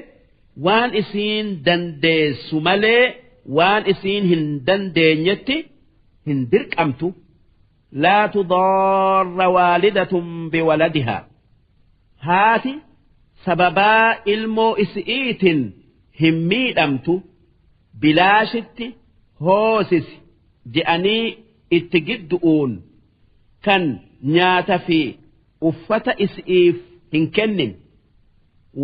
waan isiin dandeessu malee waan isiin hin dandeenyetti hin dirqamtu لا تضار والدة بولدها هاتي سببا إلمو إسئيت همي أمتو بلاشت هوسس جأني اتجدؤون كان نيات في uffata is'iif hin kennin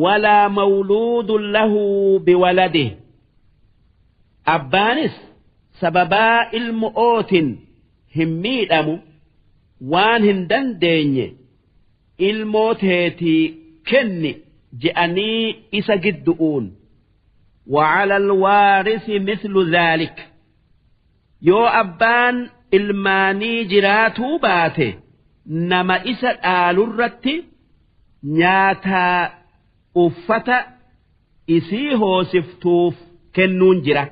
walaa mawluudun lahu biwaladih abbaanis sababaa ilmo'ootin hin miidhamu waan hin dandeenye ilmoo teetii kenni je'anii isa giddu'uun وعلى الوارث مثل ذلك يو أبان ilmaanii jiraatuu baate nama isa dhaalurratti nyaataa uffata isii hoosiftuuf kennuun jira.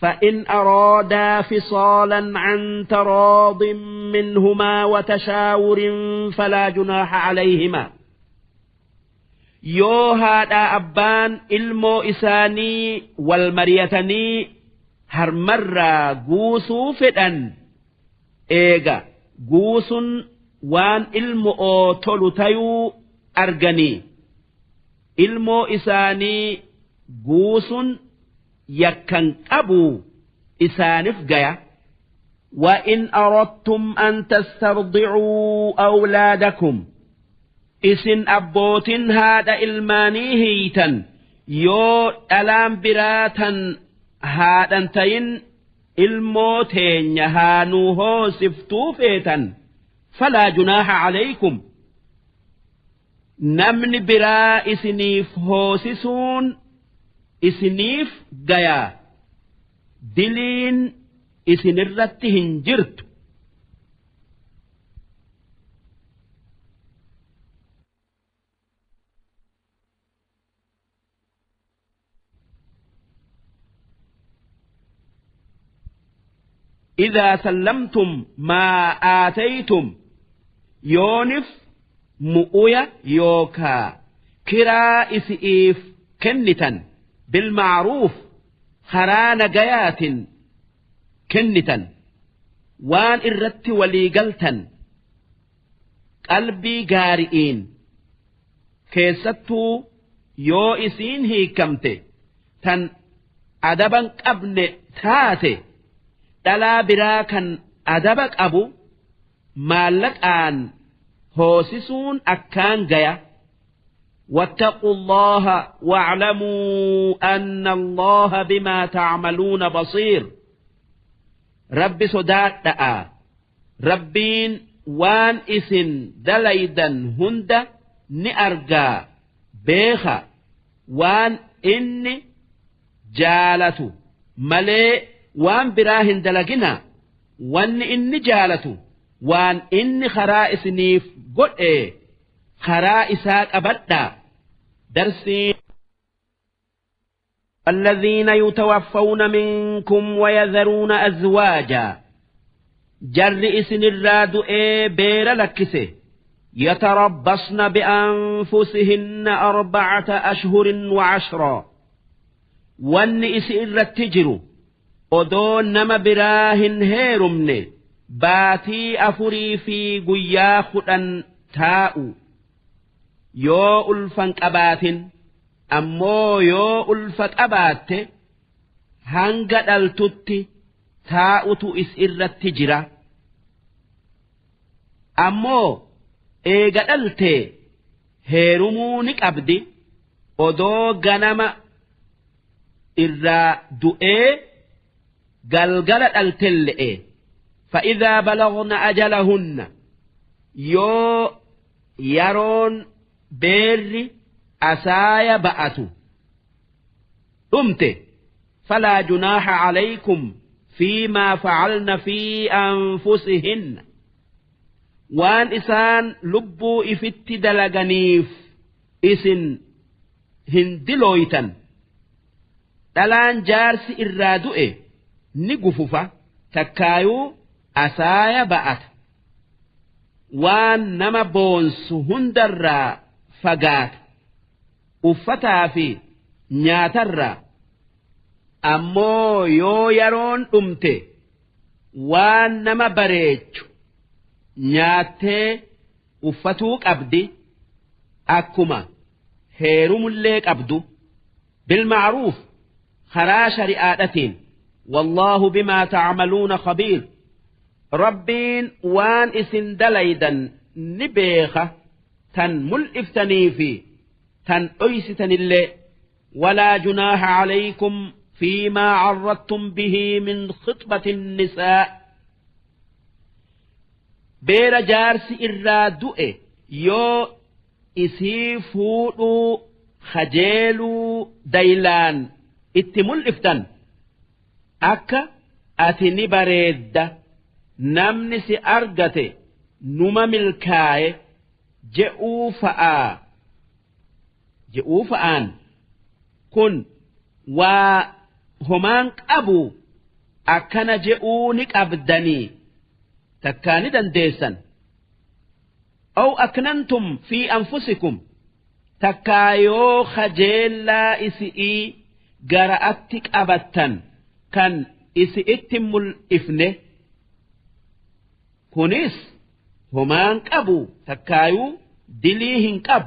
فإن أرادا فصالا عن تراض منهما وتشاور فلا جناح عليهما yoo haadha abbaan ilmoo isaanii wal mariyatanii harmarraa guusuu fedhan eega guusun waan ilmoo tolu tayuu arganii ilmoo isaanii guusun yakkan qabuu isaanif gaya وإن أردتم أن تسترضعوا أولادكم isin abbootin haadha ilmaanii hiitan yoo dhalaan biraatan haadhan tayin ilmoo teenya haanuu hoosiftuu feetan falaa junaaha calaykum namni biraa isiniif hoosisuun isiniif gayaa diliin isinirratti hin jirtu. إذا سلمتم ما آتيتم يونف مؤيا يوكا كرا إسئيف كنتا بالمعروف خران جيات كنتا وان إرت وليقلتا قلبي قارئين كيستو يو إسين هي كمتي تن أدبا قبل تاتي dhalaa biraa kan adaba qabu maallaqaan hoosisuun akkaan gaya واتقوا الله واعلموا أن الله بما تعملون بصير رب صدات دعا ربين وان إسن دليدا هند نأرجا بيخا وان إني جالتو ملئ waan biraa hin dalagina wanni inni jaalatu waan inni karaa isiniif godhe karaa isaa qabadhaa darsiin الذين يتوفون منكم ويذرون أزواجا جر إسن الراد بير لكسه يتربصن بأنفسهن 4 أشهر و10 وان إسن التجر odoo nama biraa hin heerumne baatii 4 fi guyyaa 10 taa'u yoo ulfan qabaatin ammoo yoo ulfa qabaatte hanga dhaltutti taa'utu is irratti jira ammoo eega dhaltee heerumuu ni qabdi odoo ganama irraa du'ee galgala dhaltelle'e فإذا بلغن أجلهن يو يرون بير أسايا بأتو أمته فلا جناح عليكم فيما فعلن في أنفسهن وان إسان لبو إفت دلغنيف إسن هندلويتن دلان جارس إرادوئه نقففا تكايو أسايا بأت وان نما بونس هندر فقات أفتا في نياتر أمو يو يرون أمتي وان نما بريج نياتي أفتوك أبدي أكما هيرم الليك أبدو بالمعروف خراش رئادتين والله بما تعملون خبير ربين وان اسن دليدا نبيخة تن ملئفتني في تن أيستن اللي ولا جناح عليكم فيما عرضتم به من خطبة النساء بير جارس إرادوئ يو إسيفودو خجيلو ديلان اتمل إفتن أكا أتني بريد نمنس أرغتي نما ملكاي جئو فآن كن وهمانك أبو أكنا جئونك أبدني تكاني دنديسا أو أكننتم في أنفسكم تكايو خجيلا إسئي قرأتك أبتن كان إسئتم الإفنة كنيس همان أبو تكايو دليهن كب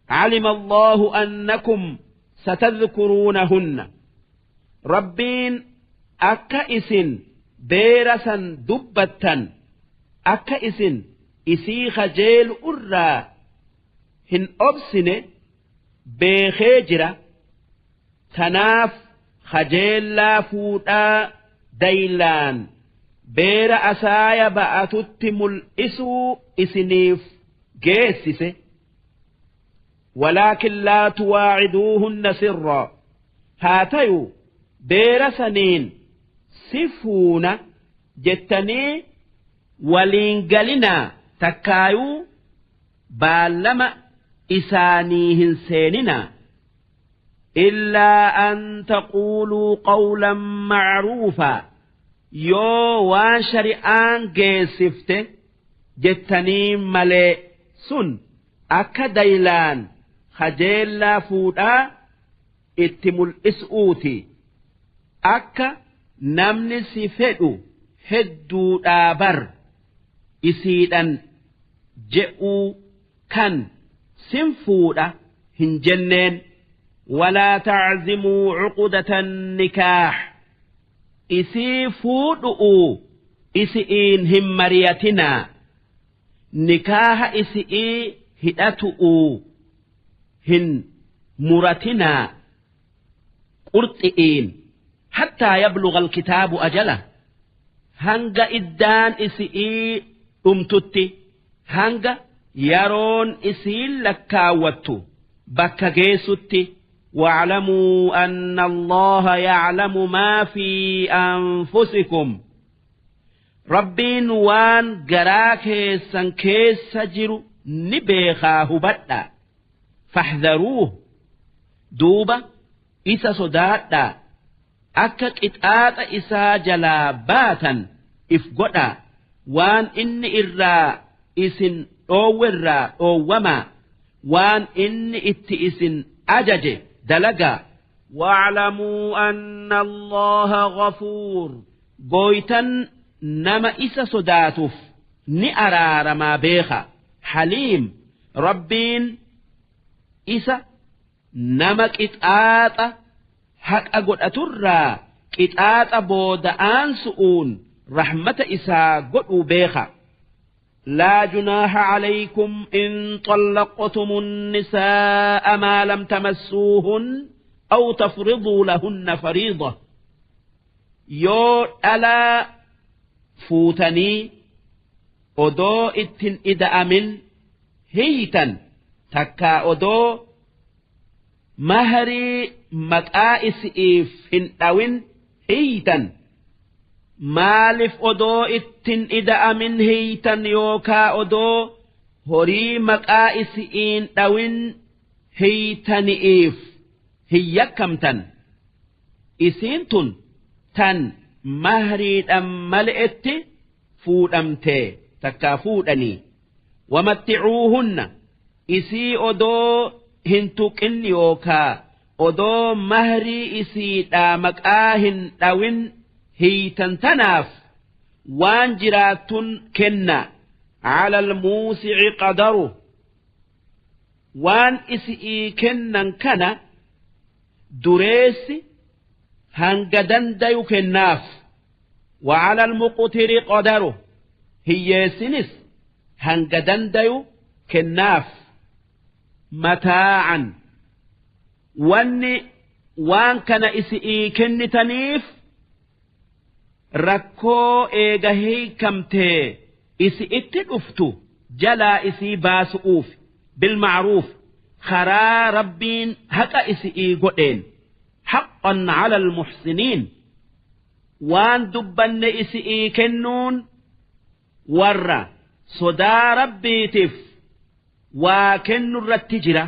علم الله أنكم ستذكرونهن ربين أكئس بيرسا دبتا أكئس إسي خجيل أرى هن أبسن بخجرة تناف خجيل لا فوتا ديلان بير أسايا بأتتم الإسو إسنيف جيسس ولكن لا تواعدوهن سرا هاتيو بير سنين سفون جتني ولينقلنا تكايو بالما إسانيهن سيننا إلا أن تقولوا قولا معروفا يو وان شريان جيسفته جتني ملي سن أكا ديلان خجيلا فودا اتمل إسؤوتي أكا نمني سفدو هدو دابر إسيدان جئو كان سنفودا هنجنين ولا تعزموا عقدة النكاح إسي فودؤوا إسئين هم مريتنا نكاح إسئي هدأتؤوا هن مرتنا قرطئين حتى يبلغ الكتاب أجله هنگ إدان إسئي أمتتي هنگ يرون إسئي لكاوتو بكا جيستي واعلموا أن الله يعلم ما في أنفسكم ربين وان قراك سنكيس سجر نبيخاه بدا فاحذروه دوبا إسا صدادا أكك إتآت إسا جلاباتا إفقدا وان إن إرى إسن أورى أوما وان إن إتئسن أجج دلقا واعلموا أن الله غفور قويتا نما إسا صداتف نأرار ما بيخا حليم ربين إسا نما كتآت حق أقول أترى كتآت بود آنسؤون رحمة إسا قلوا بيخا لا جناح عليكم إن طلقتم النساء ما لم تمسوهن أو تفرضوا لهن فريضة يو ألا فوتني أدو إتن إذا أمن هيتا تكا أدو مهري مكائس إف هن هيتا مالف أدو إتن إذا أمن هيتن يوكا أدو هري مقائسئين دوين هيتن إيف هي كمتن إسينتن تن مهري أملئت فود أمتي تكافودني ومتعوهن إسي أدو هنتوكن يوكا أدو مهري إسي مقاهن دوين هيتن تناف وان جراتن كنا على الموسع قدره وان إسئي كنا كنا دريس هنگدن ديو كناف وعلى المقتر قدره هي سنس hanga dandayu kennaaf mataa'an wanni waan kana isi'ii kennitaniif rakkoo eega hiikamtee isi itti dhuftu jalaa isii baasu'uuf bilma'ruuf karaa rabbiin haqa isi'ii godheen haqqan 'ala al-muhsiniin waan dubbanne isi'ii kennuun warra sodaa rabbiitiif waa kennu irratti jira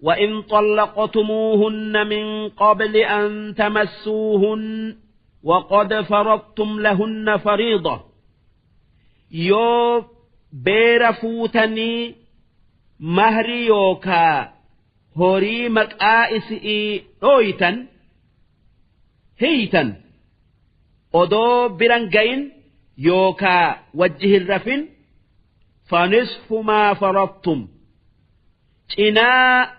وإن طلقتموهن من قبل أن تمسوهن وقد فرضتم لهن فريضة يو بير فوتني مهري يوكا هوري مكآئس أويتن هيتن أدو برنجين يوكا وجه الرفن فنصف ما فرضتم إنا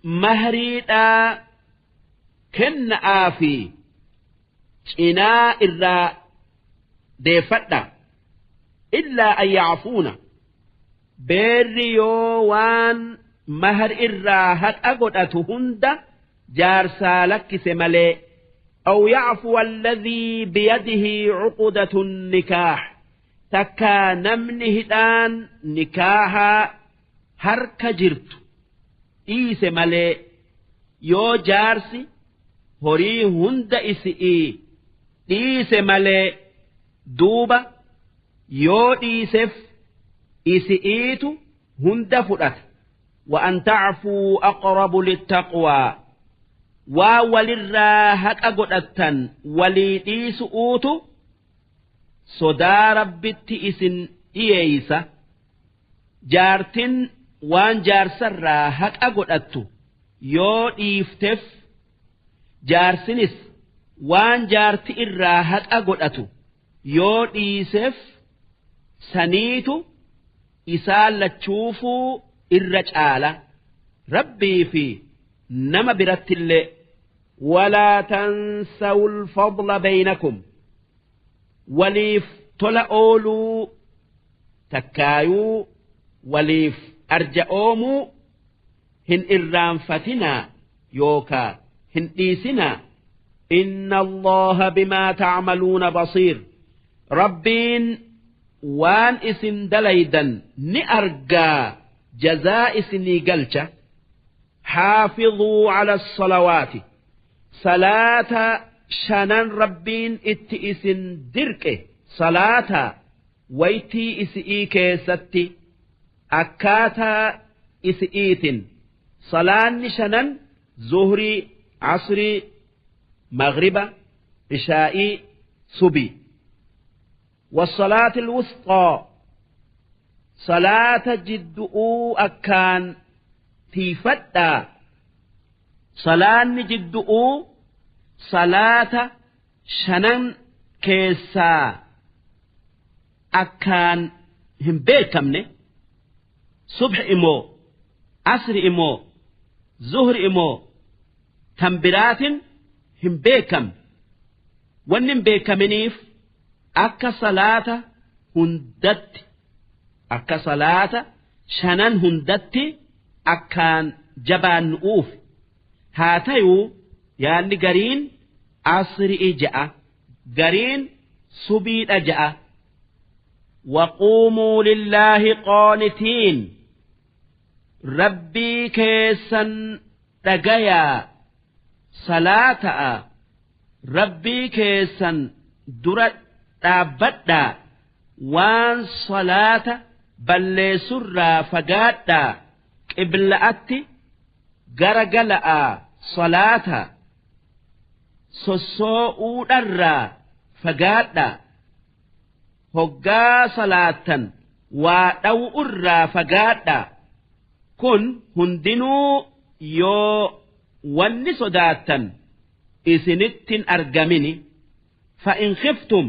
مهريدا كنّا في إنا إلا ديفتا إلا أن يعفونا بيريو وان مهر إرّا هات أقودة هند جارسا لك سمالي أو يعفو الذي بيده عقدة النكاح تكا نمنهدان نكاها هرك جرت إيسي مالي يو جارسي horii hunda isi'ii dhiise malee duuba yoo dhiiseef isi'iitu hunda fudhata وأن تعفوا أقرب للتقوى ووللرا حق قدتن وليدي سؤوت صدا ربت إسن إيسا جارتن وان جارسرا حق قدتو يو إيفتف jaarsinis waan jaarti irraa haqa godhatu yoo dhiisef saniitu isaan lachuufuu irra caala rabbii fi nama birattillee walaa tansawul fadla baynakum waliif tola ooluu takkaayuu waliif arja'oomuu hin irraanfatinaa yookaa هنديسنا إن الله بما تعملون بصير ربين وان اسم دليدا نأرجى جزاء سني قلشة حافظوا على الصلوات صلاة شنان ربين اتئسن دركه صلاة ويتي اسئيك ستي أكاتا اسئيت صلاة شنان زهري عصري مغربة عشائي صبي والصلاة الوسطى صلاة جدؤ أكان تيفتا صلاة جدؤ صلاة شنن كيسا أكان هم بيكمني صبح إمو عصر إمو زهر إمو تنبرات هم بيكم ونن بيكمنيف أكا صلاة هندت أكا صلاة شنن هندت أكان جبان نؤوف هاتيو يعني قرين عصر إجاء قرين سبيل أجاء وقوموا لله قانتين ربي كيسا دقيا صلاة ربي كيسا درت تابدا وان صلاة بل سر فقادا قبلأتي غرقلأ صلاة سسوء درا فقادا هقا صلاة ودو أرى فقادا كن هندنو يو wanni sodaattan isinittin argamini fa'in khiftum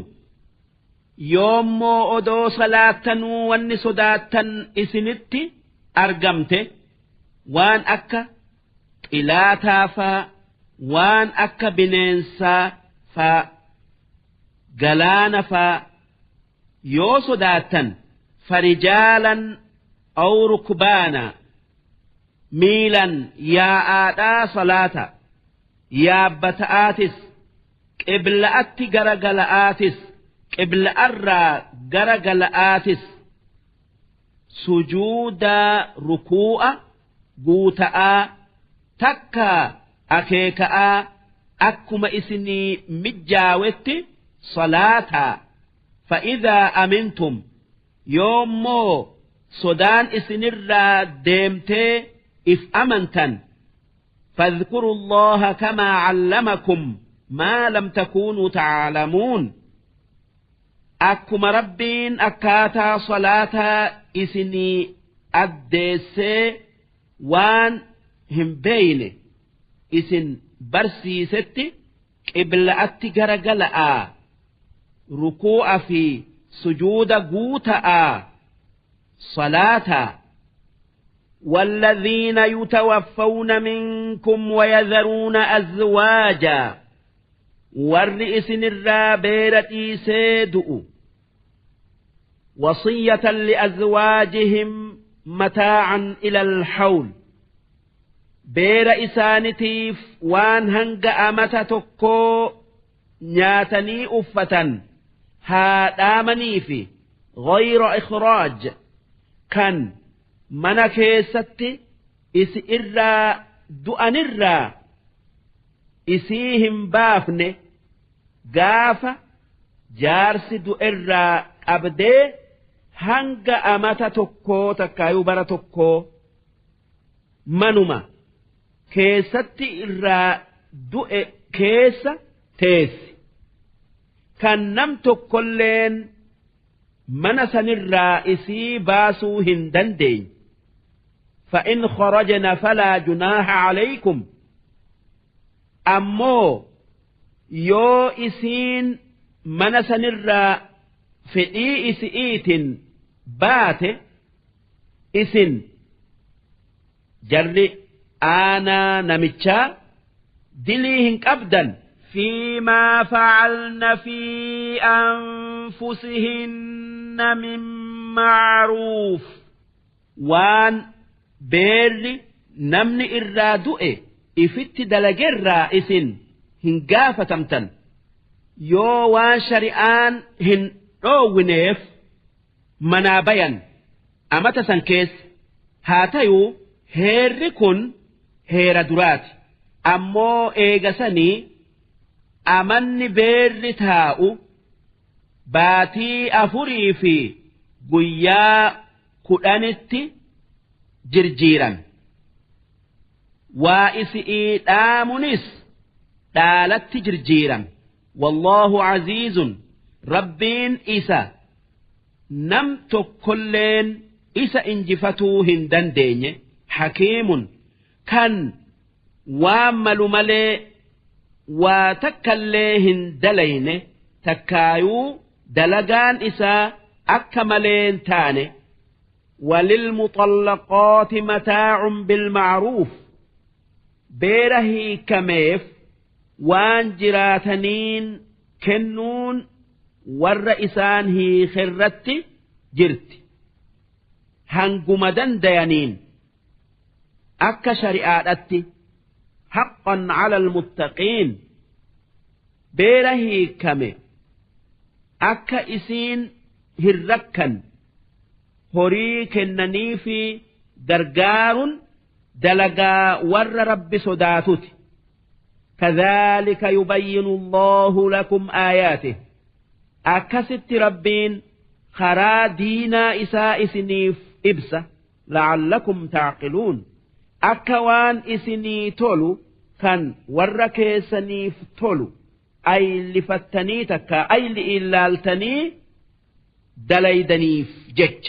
yoommoo odoo salaattanuu wanni sodaattan isinitti argamte waan akka xilaataafaa waan akka bineensaa faa galaanafaa yoo sodaattan فرجالا أو ركبانا ميلا يا آتا صلاة يا بتآتس قبل أتي غرغل آتس قبل أرى غرغل آتس سجود ركوع قوتاء تكا أكيكاء أكما إسني مجاوت صلاة فإذا أمنتم يوم صدان إسنر ديمتي إف أمنتن فاذكروا الله كما علمكم ما لم تكونوا تعلمون أكما ربين أكاتا صلاة إسني أدسي وان هم بين إسن برسي ستي قبل أتي غرغلآ ركوع في سجود قوتآ صلاة والذين يتوفون منكم ويذرون أزواجا والرئيس الرابيرة سيدؤ وصية لأزواجهم متاعا إلى الحول بير إسانتيف وان هنگ أمتا تكو نياتني أفتا هادامني في غير إخراج كان من كيستي إس إرى دؤن إرى إسيهم بافن غافة جارس دو إرى أبدي هنگ أمتا تكو تكايو برا تكو منما keessatti irraa du'e keessa teessi kan nam tokkolleen mana sanirraa isii baasuu hin dandeenye فإن خرجنا فلا جناح عليكم أمو يو إسين من سنرى في إسئيت بات إسن جرّ أنا نمتشا دليهن أبدا فيما فعلن في أنفسهن من معروف وان بيري نمن إرادوئي إفت دلجر إسن هنقافة تمتن يو وان شريان هن أوونيف منابيا أمتا سنكيس هاتيو هيركن heera duraati ammoo eegasanii amanni beerri taa'u baatii 4 fi guyyaa 10 jirjiiran waa isii dhaamunis dhaalatti jirjiiran wallahu aziizun rabbiin isa nam tokkolleen isa injifatuu hin dandeenye hakiimun kan waan malu malee waa takkallee hin dalayne takkaayuu dalagaan isaa akka maleen taane وللمطلقات متاع بالمعروف بيره كميف وان جراتنين كنون والرئيسان هي خرت جرت هنقمدن ديانين أكا شريعاتي حقا على المتقين بيره كمي أكا إسين هركن هوري كنني في درجار دلقا ور رب صداتت كذلك يبين الله لكم آياته أكست ربين خرا دينا إساء سنيف إبسة لعلكم تعقلون أكوان إسني تولو كان ورك سنيف تولو أي لفتنيتك أي لإلالتني دليدنيف جج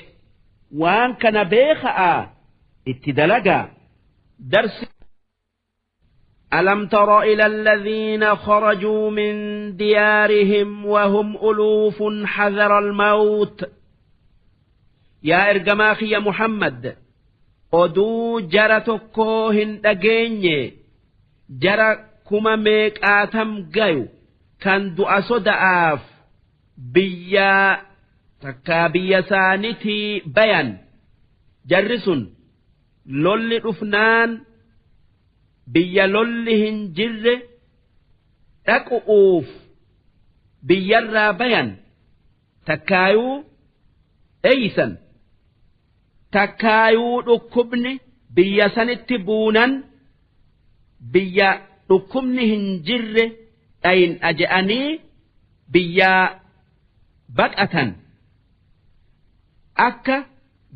وان كان بيخاء اتدلقا درس ألم تر إلى الذين خرجوا من ديارهم وهم ألوف حذر الموت يا إرجماخي يا محمد أدو جرى تكوهن دقيني جرى كما ميك آتم جايو كان دعا صدعاف بيا takkaa biyya isaanitii bayan jarri sun lolli dhufnaan biyya lolli hin jirre dhaqu'uuf biyyarraa bayan takkaayuu eeysan takkaayuu dhukkubni biyya sanitti buunan biyya dhukkubni hin jirre dhayin aja'anii biyyaa baqatan akka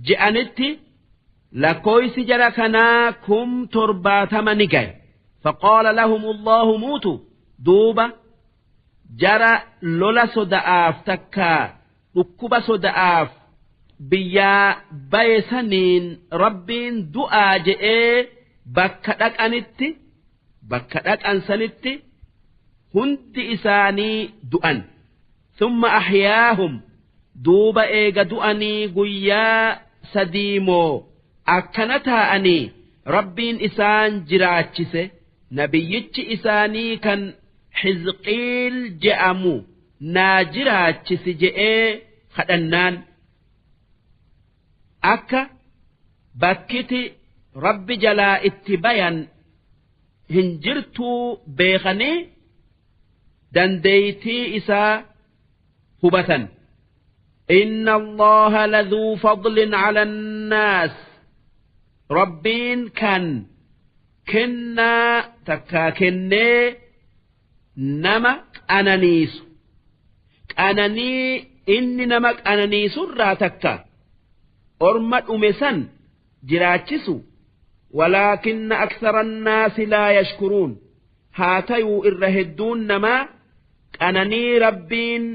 je'anitti lakkooysi jara kanaa 70 ni gaye faqaala lahum allahu muutu duuba jara lola soda'aaf takkaa dhukkuba soda'aaf biyyaa baye saniin rabbiin du'aa je'ee bakka dhaqan sanitti hundi isaanii du'an thumma ahyaahum duuba eega du'anii guyyaa sadiimoo akkana taa'anii rabbiin isaan jiraachise nabiyyichi isaanii kan Hizqiil je'amu naa jiraachisi je'ee kadhannaan akka bakkiti rabbi jalaa itti bayan hin jirtuu beekanii dandeeytii isaa hubatan inna allaha ladhuu fadlin ala annaas rabbiin kan kennaa takkaa kennee nama qananiisu qananii inni nama qananiisurraa takka orma dhume san jiraachisu walaakinna akthara annaasi laa yashkuruun haa tayuu irra hedduun namaa qananii rabbiin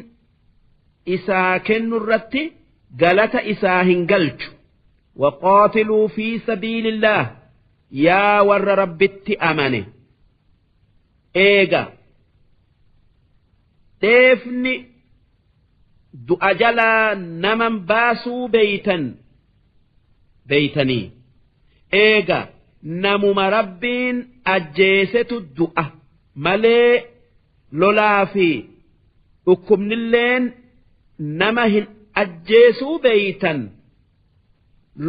isaa kennu irratti galata isaa hin galchu waqaatiluu fi sabiilillah yaa warra rabbitti amane eega dheefni du'a jalaa naman baasuu beeytanii eega namuma rabbiin ajjeesetu du'a malee lolaa fi dhukkubnilleen nama hin ajjeesuu beeytan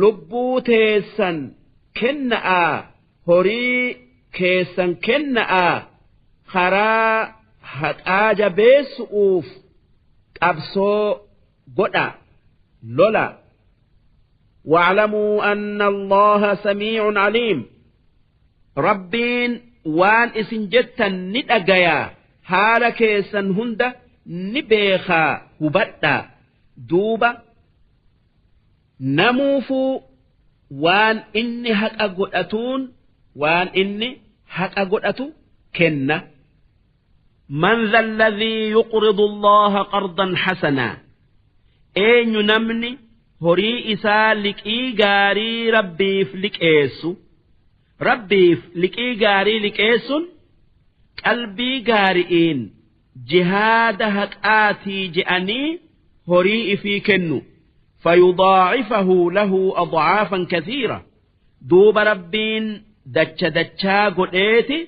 lubbuu teessan kenna'aa horii keessan kenna'aa karaa haqaa jabeessu'uuf qabsoo godha lola واعلموا أن الله سميع عليم ربين وان اسن جتا ندقيا حالك يسن هند نبيخا هبتا دوبا نموفو وان إني حق أقودأتون وان إني حق أقودأتو كنا من ذا الذي يقرض الله قرضا حسنا أين نمني horii isaa liqii gaarii rabbiif liqii gaarii liqeessun qalbii gaari'iin jihaada haqaatii je'anii horii ifii kennu fayudaa'ifahu lahu adcaafan kathiira duuba rabbiin dachaa godheeti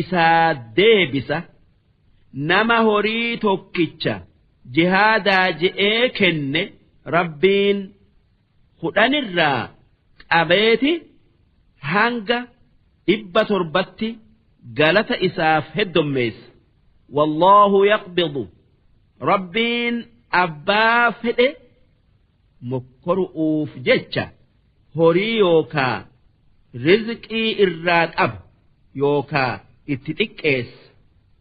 isaa deebisa nama horii tokkicha jihaadaa je'ee kenne rabbiin 10 qabeeti hanga 700 galata isaaf heddommeessa wallahu yaqbidu rabbiin abbaa fedhe mokkoru'uuf jecha horii yookaa rizqii irraa qaba yookaa itti xiqqeessa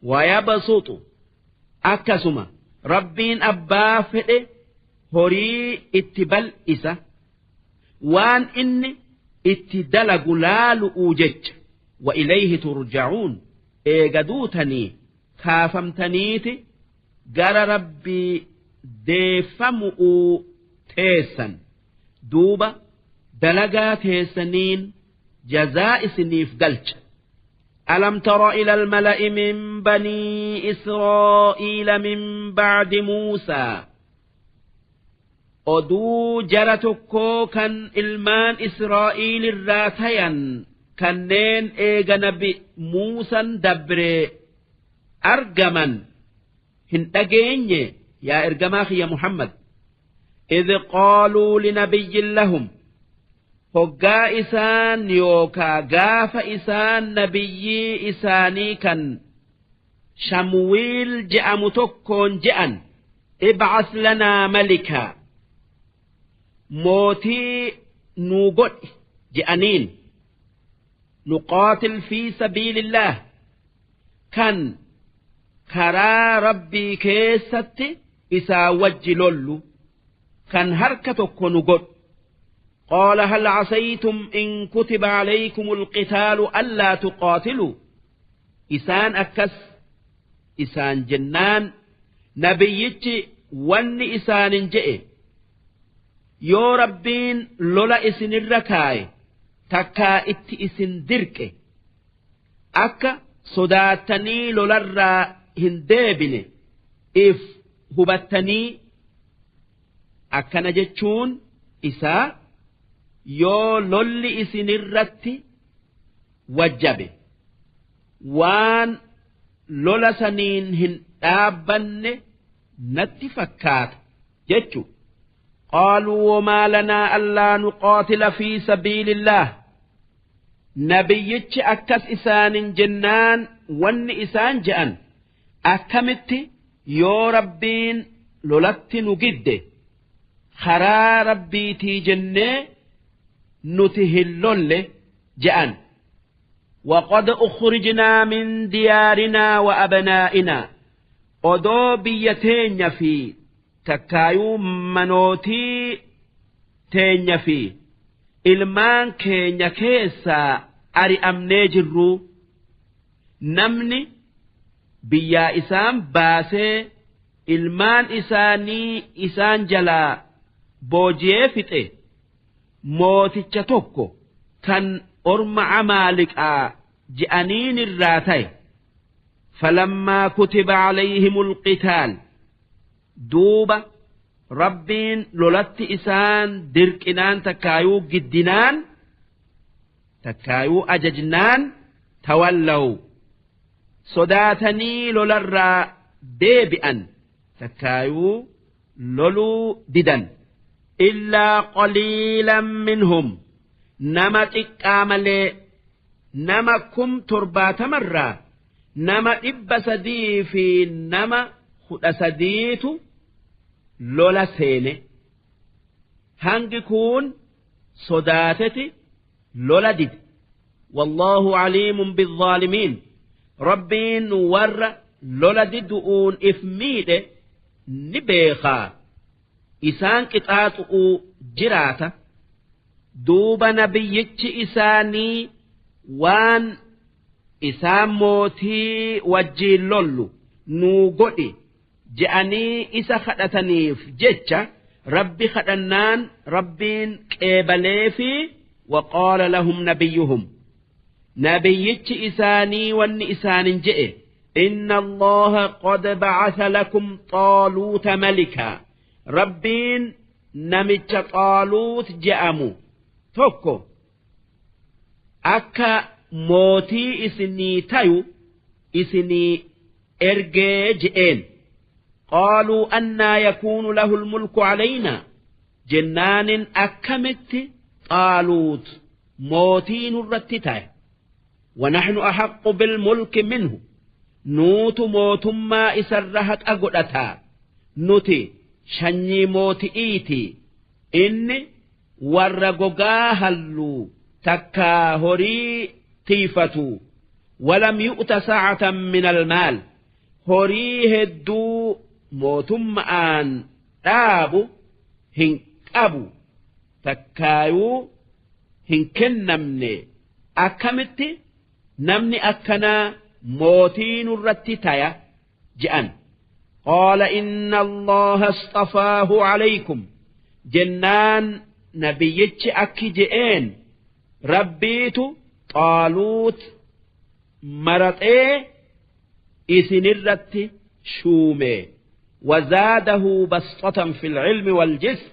wayabasuutu akkasuma rabbiin abbaa fedhe horii itti bal'isa waan inni itti dalagu laalu'uu jecha wa ilayhi turja'uun eega duutanii kaafamtaniiti gara rabbii deeffamu'uu teessan duuba dalagaa teessaniin jazaa isiniif galcha ألم تر إلى الملأ من بني إسرائيل من بعد موسى oduu jara tokkoo kan ilmaan Israa'iil irraa tayan kanneen eega nabi Muusan dabree argaman hin dhageenye yaa ergamaa kiyya Muhammad إذ قالوا لنبي لهم هقا إسان يوكا غاف إسان نبي إساني كان شمويل جاء متكون جاء ابعث لنا ملكا موتي نوغد جاءنين نقاتل في سبيل الله كان كرا ربي كيست إسا وجلولو كان هركتك نقد قال هل عسيتم إن كتب عليكم القتال ألا تقاتلوا إسان أكس إسان جنان نبيتي ون إسان جئ يو ربين لولا إسن الركاي تكا إت إسن درك أكا صداتني لولا الرا هندابني إف هبتني أكا نجتشون إسا yoo lolli isinirratti wajjabe waan lola saniin hin dhaabbanne natti fakkaata jechu qaaluu wamaa lanaa allaa nuqaatila fi sabiilillah nabiyyichi akkas isaanin jennaan wanni isaan je'an akkamitti yoo rabbiin lolatti nu gidde karaa rabbiitii jennee نتهلل جأن وقد أخرجنا من ديارنا وأبنائنا odoo biyya teenya fi takkaayuu manootii teenya fi ilmaan keenya keessaa ari'amnee jirru namni biyyaa isaan baasee ilmaan isaanii isaan jalaa booji'ee fixe mooticha tokko kan orma amaaliqaa je'aniin irraa ta'e فلما كتب عليهم القتال دوبا ربين لولت إسان دركنان تكايو جدنان تكايو أججنان تولوا صداتني لولرا ديبئا تكايو لولو ددن إلا قليلا منهم نمتك آملي نمكم تربات مرة nama 300 fi nama 10 lola seene hangi kun sodaateti lola dide wallahu aliimun bizzaalimiin rabbiin warra lola didu'uun if miidhe ni beekaa isaan qixaaxu'uu jiraata duuba nabiyyichi isaanii waan isaan mootii wajjiin lollu nuu godhi je'anii isa kadhataniif jecha rabbi kadhannaan rabbiin qeebalee fi waqaala lahum nabiyyuhum nabiyyichi isaanii wanni isaanin je'e inna allaha qad ba'atha lakum xaaluuta malika rabbiin namicha xaaluut je'amu tokko akka mootii isinii tayu isinii ergee je'een qaaluu annaa yakuunu lahu lmulku calaynaa jennaanin akkamitti xaaluut mootii nurratti taye wanaxnu axaqqu bilmulki minhu nuutu mootummaa isarra haqa godhataa nuti sanyii mooti'iiti inni warra gogaa halluu takkaa horii تيفتو ولم يؤت ساعة من المال هوريه الدو موتم آن تابو هنكابو تكايو هنكن نمني أكمت نمني أكنا موتين الرتتايا جأن قال إن الله اصطفاه عليكم جنان نبيتش أكي جئين ربيتو طالوت مرتئ إسنرت شومي وزاده بسطة في العلم والجسم